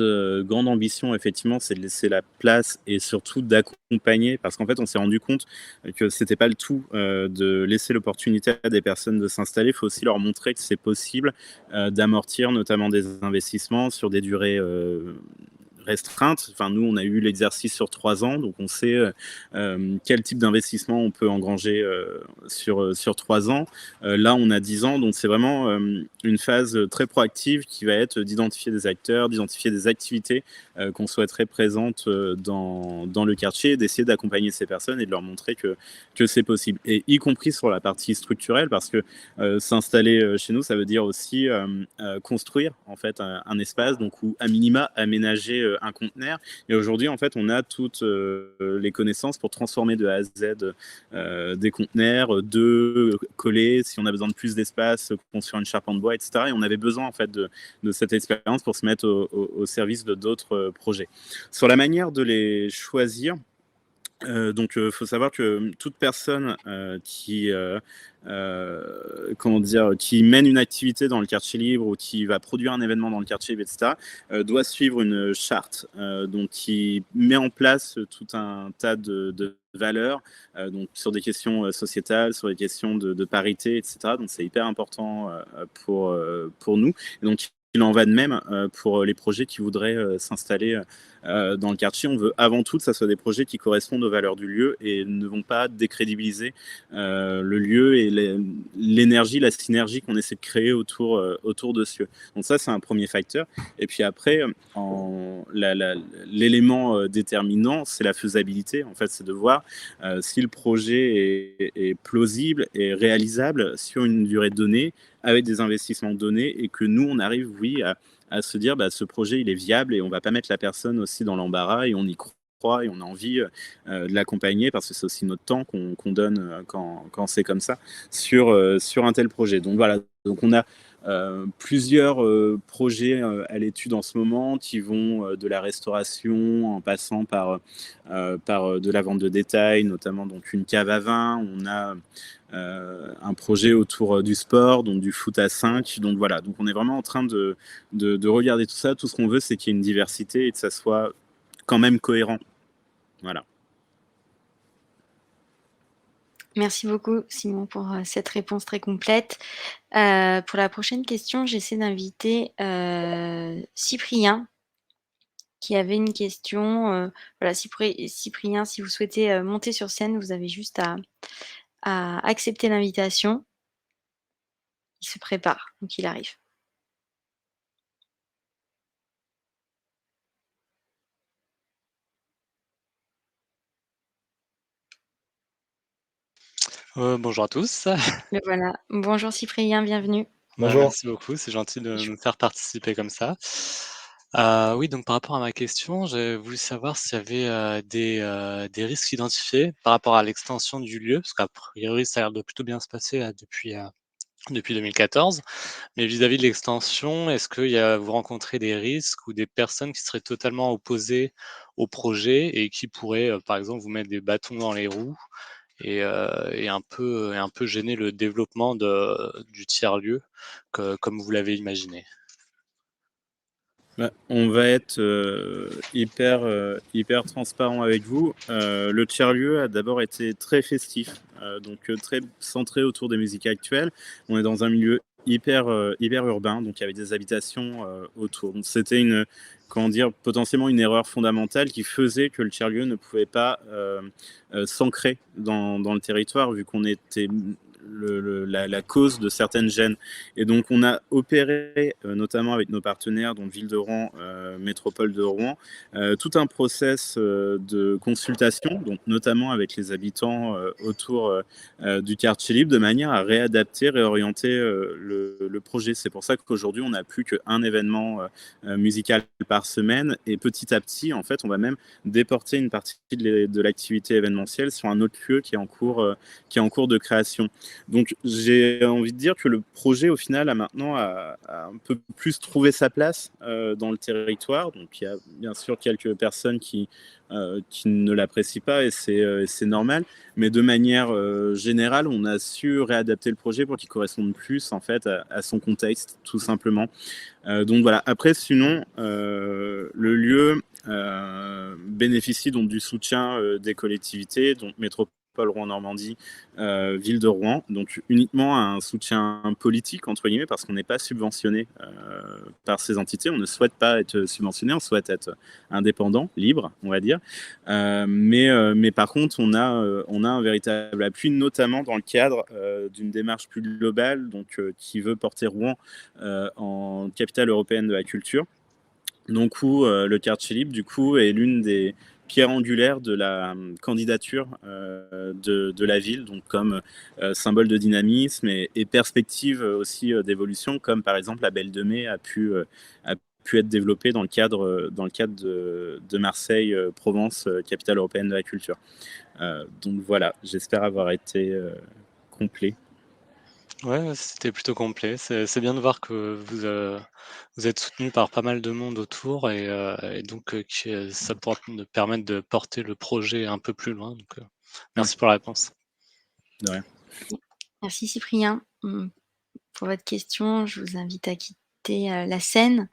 ambition effectivement, c'est de laisser la place et surtout d'accompagner parce qu'en fait, on s'est rendu compte que c'était pas le tout, de laisser l'opportunité à des personnes de s'installer. Il faut aussi leur montrer que c'est possible, d'amortir notamment des investissements sur des durées, restreintes. Enfin, nous, on a eu l'exercice sur 3 ans, donc on sait, quel type d'investissement on peut engranger, sur 3 ans. Là, on a 10 ans, donc c'est vraiment, une phase très proactive qui va être d'identifier des acteurs, d'identifier des activités, qu'on souhaiterait présentes, dans le quartier, d'essayer d'accompagner ces personnes et de leur montrer que c'est possible et y compris sur la partie structurelle parce que, s'installer, chez nous, ça veut dire aussi, construire en fait un espace donc ou à minima aménager, un conteneur et aujourd'hui en fait on a toutes, les connaissances pour transformer de A à Z, des conteneurs, de coller si on a besoin de plus d'espace, construire une charpente bois et cetera et on avait besoin en fait de cette expérience pour se mettre au service de d'autres, projets. Sur la manière de les choisir, donc, faut savoir que toute personne, comment dire? Qui mène une activité dans le quartier libre ou qui va produire un événement dans le quartier libre et cetera, doit suivre une charte, donc qui met en place tout un tas de valeurs, donc sur des questions, sociétales, sur des questions de parité et cetera, donc c'est hyper important, pour nous et donc il en va de même, pour les projets qui voudraient, s'installer, dans le quartier. On veut avant tout que ça soit des projets qui correspondent aux valeurs du lieu et ne vont pas décrédibiliser le lieu et l'énergie, la synergie qu'on essaie de créer autour de ce lieu. Donc ça, c'est un premier facteur. Et puis après, l'élément déterminant, c'est la faisabilité. En fait, c'est de voir si le projet est plausible et réalisable sur une durée donnée, avec des investissements donnés, et que nous, on arrive, oui, à se dire bah, ce projet il est viable et on va pas mettre la personne aussi dans l'embarras et on y croit et on a envie de l'accompagner parce que c'est aussi notre temps qu'on donne quand c'est comme ça sur un tel projet. Donc voilà, donc on a plusieurs projets à l'étude en ce moment qui vont de la restauration en passant par de la vente de détail, notamment donc une cave à vin. On a un projet autour du sport, donc du foot à 5. Donc voilà, donc on est vraiment en train de regarder tout ça. Tout ce qu'on veut, c'est qu'il y ait une diversité et que ça soit quand même cohérent. Voilà. Merci beaucoup Simon pour, cette réponse très complète. Pour la prochaine question, j'essaie d'inviter, Cyprien qui avait une question, voilà Cyprien, si vous souhaitez, monter sur scène, vous avez juste à accepter l'invitation. Il se prépare, donc il arrive. Bonjour à tous. Le voilà. Bonjour Cyprien, bienvenue. Bonjour. Merci beaucoup, c'est gentil de me faire participer comme ça. Oui, donc par rapport à ma question, j'ai voulu savoir s'il y avait, des risques identifiés par rapport à l'extension du lieu, parce qu'a priori, ça a l'air de plutôt bien se passer, depuis 2014. Mais vis-à-vis de l'extension, est-ce que vous rencontrez des risques ou des personnes qui seraient totalement opposées au projet et qui pourraient, par exemple, vous mettre des bâtons dans les roues et un peu gêner le développement du tiers-lieu comme vous l'avez imaginé? Bah, on va être hyper transparent avec vous. Le tiers-lieu a d'abord été très festif, donc très centré autour des musiques actuelles. On est dans un milieu hyper urbain, donc il y avait des habitations autour. Donc c'était comment dire, potentiellement une erreur fondamentale qui faisait que le tiers-lieu ne pouvait pas s'ancrer dans le territoire, vu qu'on était la cause de certaines gênes. Et donc on a opéré, notamment avec nos partenaires, dont Ville de Rouen, Métropole de Rouen, tout un process de consultation, donc notamment avec les habitants autour du quartier libre, de manière à réadapter, réorienter le projet. C'est pour ça qu'aujourd'hui on n'a plus qu'un événement musical par semaine, et petit à petit, en fait, on va même déporter une partie de l'activité événementielle sur un autre lieu qui est en cours de création. Donc j'ai envie de dire que le projet au final a maintenant un peu plus trouvé sa place dans le territoire. Donc il y a bien sûr quelques personnes qui ne l'apprécient pas et c'est normal. Mais de manière générale, on a su réadapter le projet pour qu'il corresponde plus en fait à son contexte, tout simplement. Donc voilà. Après, sinon, le lieu bénéficie donc du soutien des collectivités, donc Métropole Rouen-Normandie, ville de Rouen, donc uniquement un soutien politique entre guillemets parce qu'on n'est pas subventionné par ces entités. On ne souhaite pas être subventionné, on souhaite être indépendant, libre, on va dire. Mais par contre, on a un véritable appui, notamment dans le cadre d'une démarche plus globale, donc qui veut porter Rouen en capitale européenne de la culture. Donc où le quartier libre, du coup, est l'une des pierres angulaires de la candidature de la ville, donc comme symbole de dynamisme et perspective aussi d'évolution, comme par exemple la Belle de Mai a pu être développée dans le cadre de Marseille, Provence, capitale européenne de la culture. Donc voilà, j'espère avoir été complet. Ouais, c'était plutôt complet. C'est bien de voir que vous êtes soutenu par pas mal de monde autour et donc que ça pourra nous permettre de porter le projet un peu plus loin. Donc, Ouais, merci pour la réponse. de rien. Merci Cyprien, pour votre question. Je vous invite à quitter, la scène,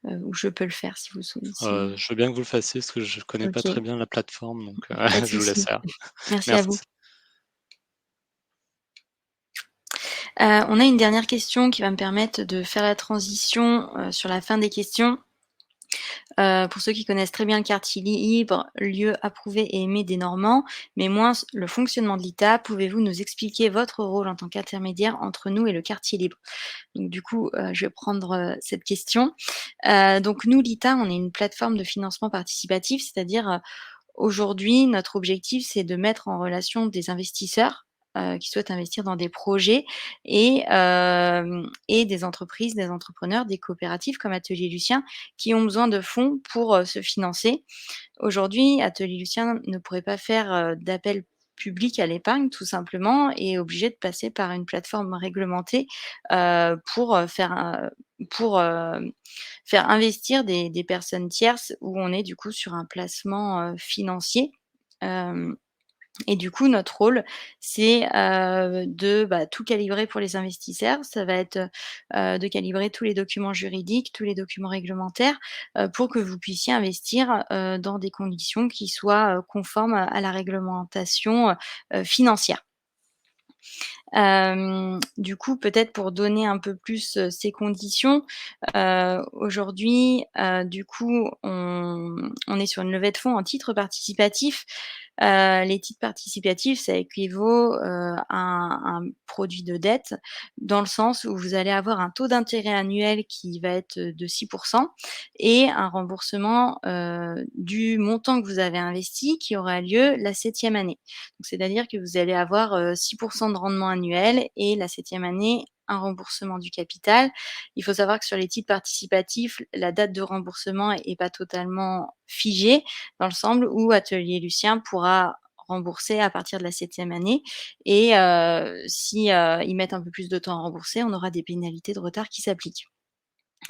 ou je peux le faire si vous si Je veux bien que vous le fassiez parce que je connais pas très OK, bien la plateforme, donc pas de je vous laisse souci. faire. Merci à vous. Merci. On a une dernière question qui va me permettre de faire la transition, sur la fin des questions. Pour ceux qui connaissent très bien le quartier libre, lieu approuvé et aimé des Normands, mais moins le fonctionnement de l'ITA, pouvez-vous nous expliquer votre rôle en tant qu'intermédiaire entre nous et le quartier libre? Donc du coup, je vais prendre, cette question. Donc nous, l'ITA, on est une plateforme de financement participatif, c'est-à-dire, aujourd'hui, notre objectif, c'est de mettre en relation des investisseurs, qui souhaitent investir dans des projets et des entreprises, des entrepreneurs, des coopératives comme Atelier Lucien qui ont besoin de fonds pour, se financer. Aujourd'hui, Atelier Lucien ne pourrait pas faire, d'appel public à l'épargne tout simplement et est obligé de passer par une plateforme réglementée, pour, faire investir des personnes tierces où on est du coup sur un placement, financier. Hem Et du coup, notre rôle, c'est, de, tout calibrer pour les investisseurs. Ça va être, de calibrer tous les documents juridiques, tous les documents réglementaires, pour que vous puissiez investir, dans des conditions qui soient, conformes à la réglementation, financière. Du coup, peut-être pour donner un peu plus, ces conditions, aujourd'hui, du coup, on est sur une levée de fonds en titres participatifs. Les titres participatifs, ça équivaut, à un produit de dette, dans le sens où vous allez avoir un taux d'intérêt annuel qui va être, de 6 et un remboursement, du montant que vous avez investi qui aura lieu la 7e année. Donc c'est-à-dire que vous allez avoir, 6 de rendement annuel et la 7e année, un remboursement du capital. Il faut savoir que sur les titres participatifs, la date de remboursement est pas totalement figée, dans le sens où Atelier Lucien pourra rembourser à partir de la 7e année et si, ils mettent un peu plus de temps à rembourser, on aura des pénalités de retard qui s'appliquent.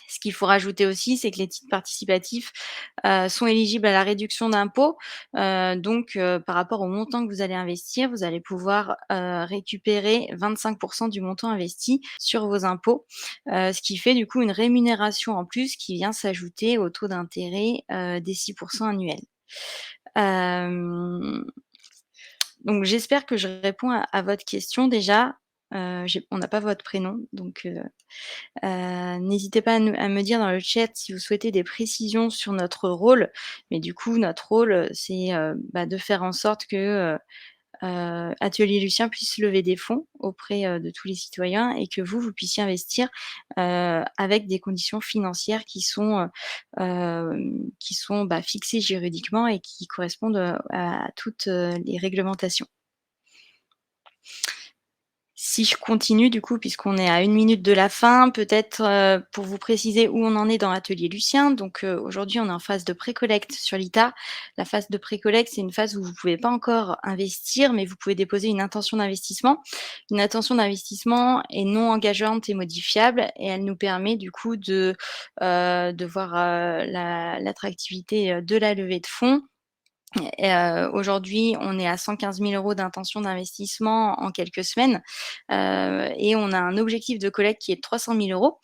Ce qu'il faut rajouter aussi, c'est que les titres participatifs, sont éligibles à la réduction d'impôt. Donc par rapport au montant que vous allez investir, vous allez pouvoir, récupérer 25 du montant investi sur vos impôts. Ce qui fait du coup une rémunération en plus qui vient s'ajouter au taux d'intérêt, des 6 annuels. Hem, donc j'espère que je réponds à votre question déjà. On n'a pas votre prénom, donc n'hésitez pas à me dire dans le chat si vous souhaitez des précisions sur notre rôle. Mais du coup, notre rôle, c'est, de faire en sorte que, Atelier Lucien puisse lever des fonds auprès, de tous les citoyens et que vous puissiez investir, avec des conditions financières qui sont, fixées juridiquement et qui correspondent, à toutes, les réglementations. Si je continue du coup, puisqu'on est à 1 minute de la fin, peut-être, pour vous préciser où on en est dans l'atelier Lucien. Donc, aujourd'hui, on est en phase de précollecte sur l'ITA. La phase de précollecte, c'est une phase où vous pouvez pas encore investir, mais vous pouvez déposer une intention d'investissement. Une intention d'investissement est non engageante et modifiable et elle nous permet du coup de voir, l'attractivité, de la levée de fonds. Et aujourd'hui, on est à 115 000 € d'intention d'investissement en quelques semaines, et on a un objectif de collecte qui est de 300 000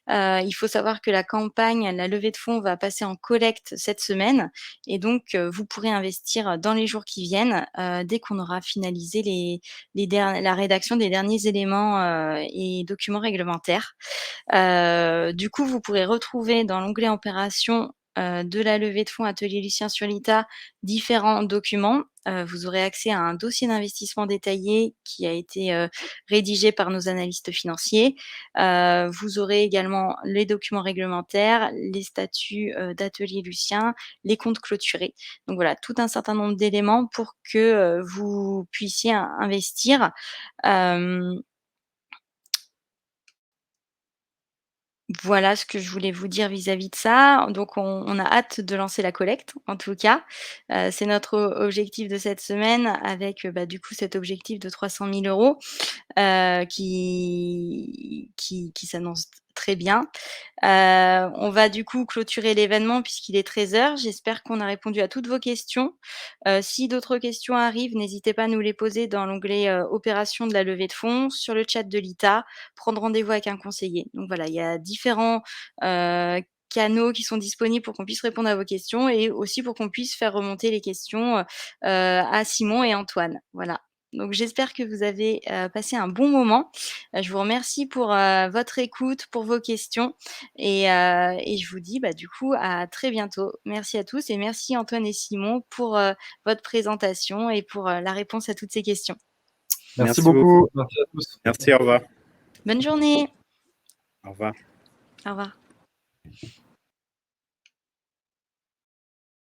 €. Il faut savoir que la campagne, la levée de fonds va passer en collecte cette semaine et donc vous pourrez investir dans les jours qui viennent, dès qu'on aura finalisé la rédaction des derniers éléments, et documents réglementaires. Du coup, vous pourrez retrouver dans l'onglet opérations, de la levée de fonds Atelier Lucien sur l'ITA, différents documents. Vous aurez accès à un dossier d'investissement détaillé qui a été, rédigé par nos analystes financiers. Vous aurez également les documents réglementaires, les statuts, d'Atelier Lucien, les comptes clôturés. Donc voilà, tout un certain nombre d'éléments pour que, vous puissiez investir. Hem Voilà ce que je voulais vous dire vis-à-vis de ça. Donc on a hâte de lancer la collecte, en tout cas. C'est notre objectif de cette semaine avec, bah, du coup, cet objectif de 300 000 €, qui s'annonce très bien. On va du coup clôturer l'événement puisqu'il est 13 h. J'espère qu'on a répondu à toutes vos questions. Si d'autres questions arrivent, n'hésitez pas à nous les poser dans l'onglet, opérations de la levée de fonds, sur le chat de l'ITA, prendre rendez-vous avec un conseiller. Donc voilà, il y a différents, canaux qui sont disponibles pour qu'on puisse répondre à vos questions et aussi pour qu'on puisse faire remonter les questions, à Simon et Antoine. Voilà. Donc j'espère que vous avez, passé un bon moment. Je vous remercie pour, votre écoute, pour vos questions et je vous dis, bah, du coup, à très bientôt. Merci à tous et merci Antoine et Simon pour, votre présentation et pour, la réponse à toutes ces questions. Merci Merci beaucoup. beaucoup. Merci à tous. Merci, au revoir. Bonne journée. Au revoir. Au revoir.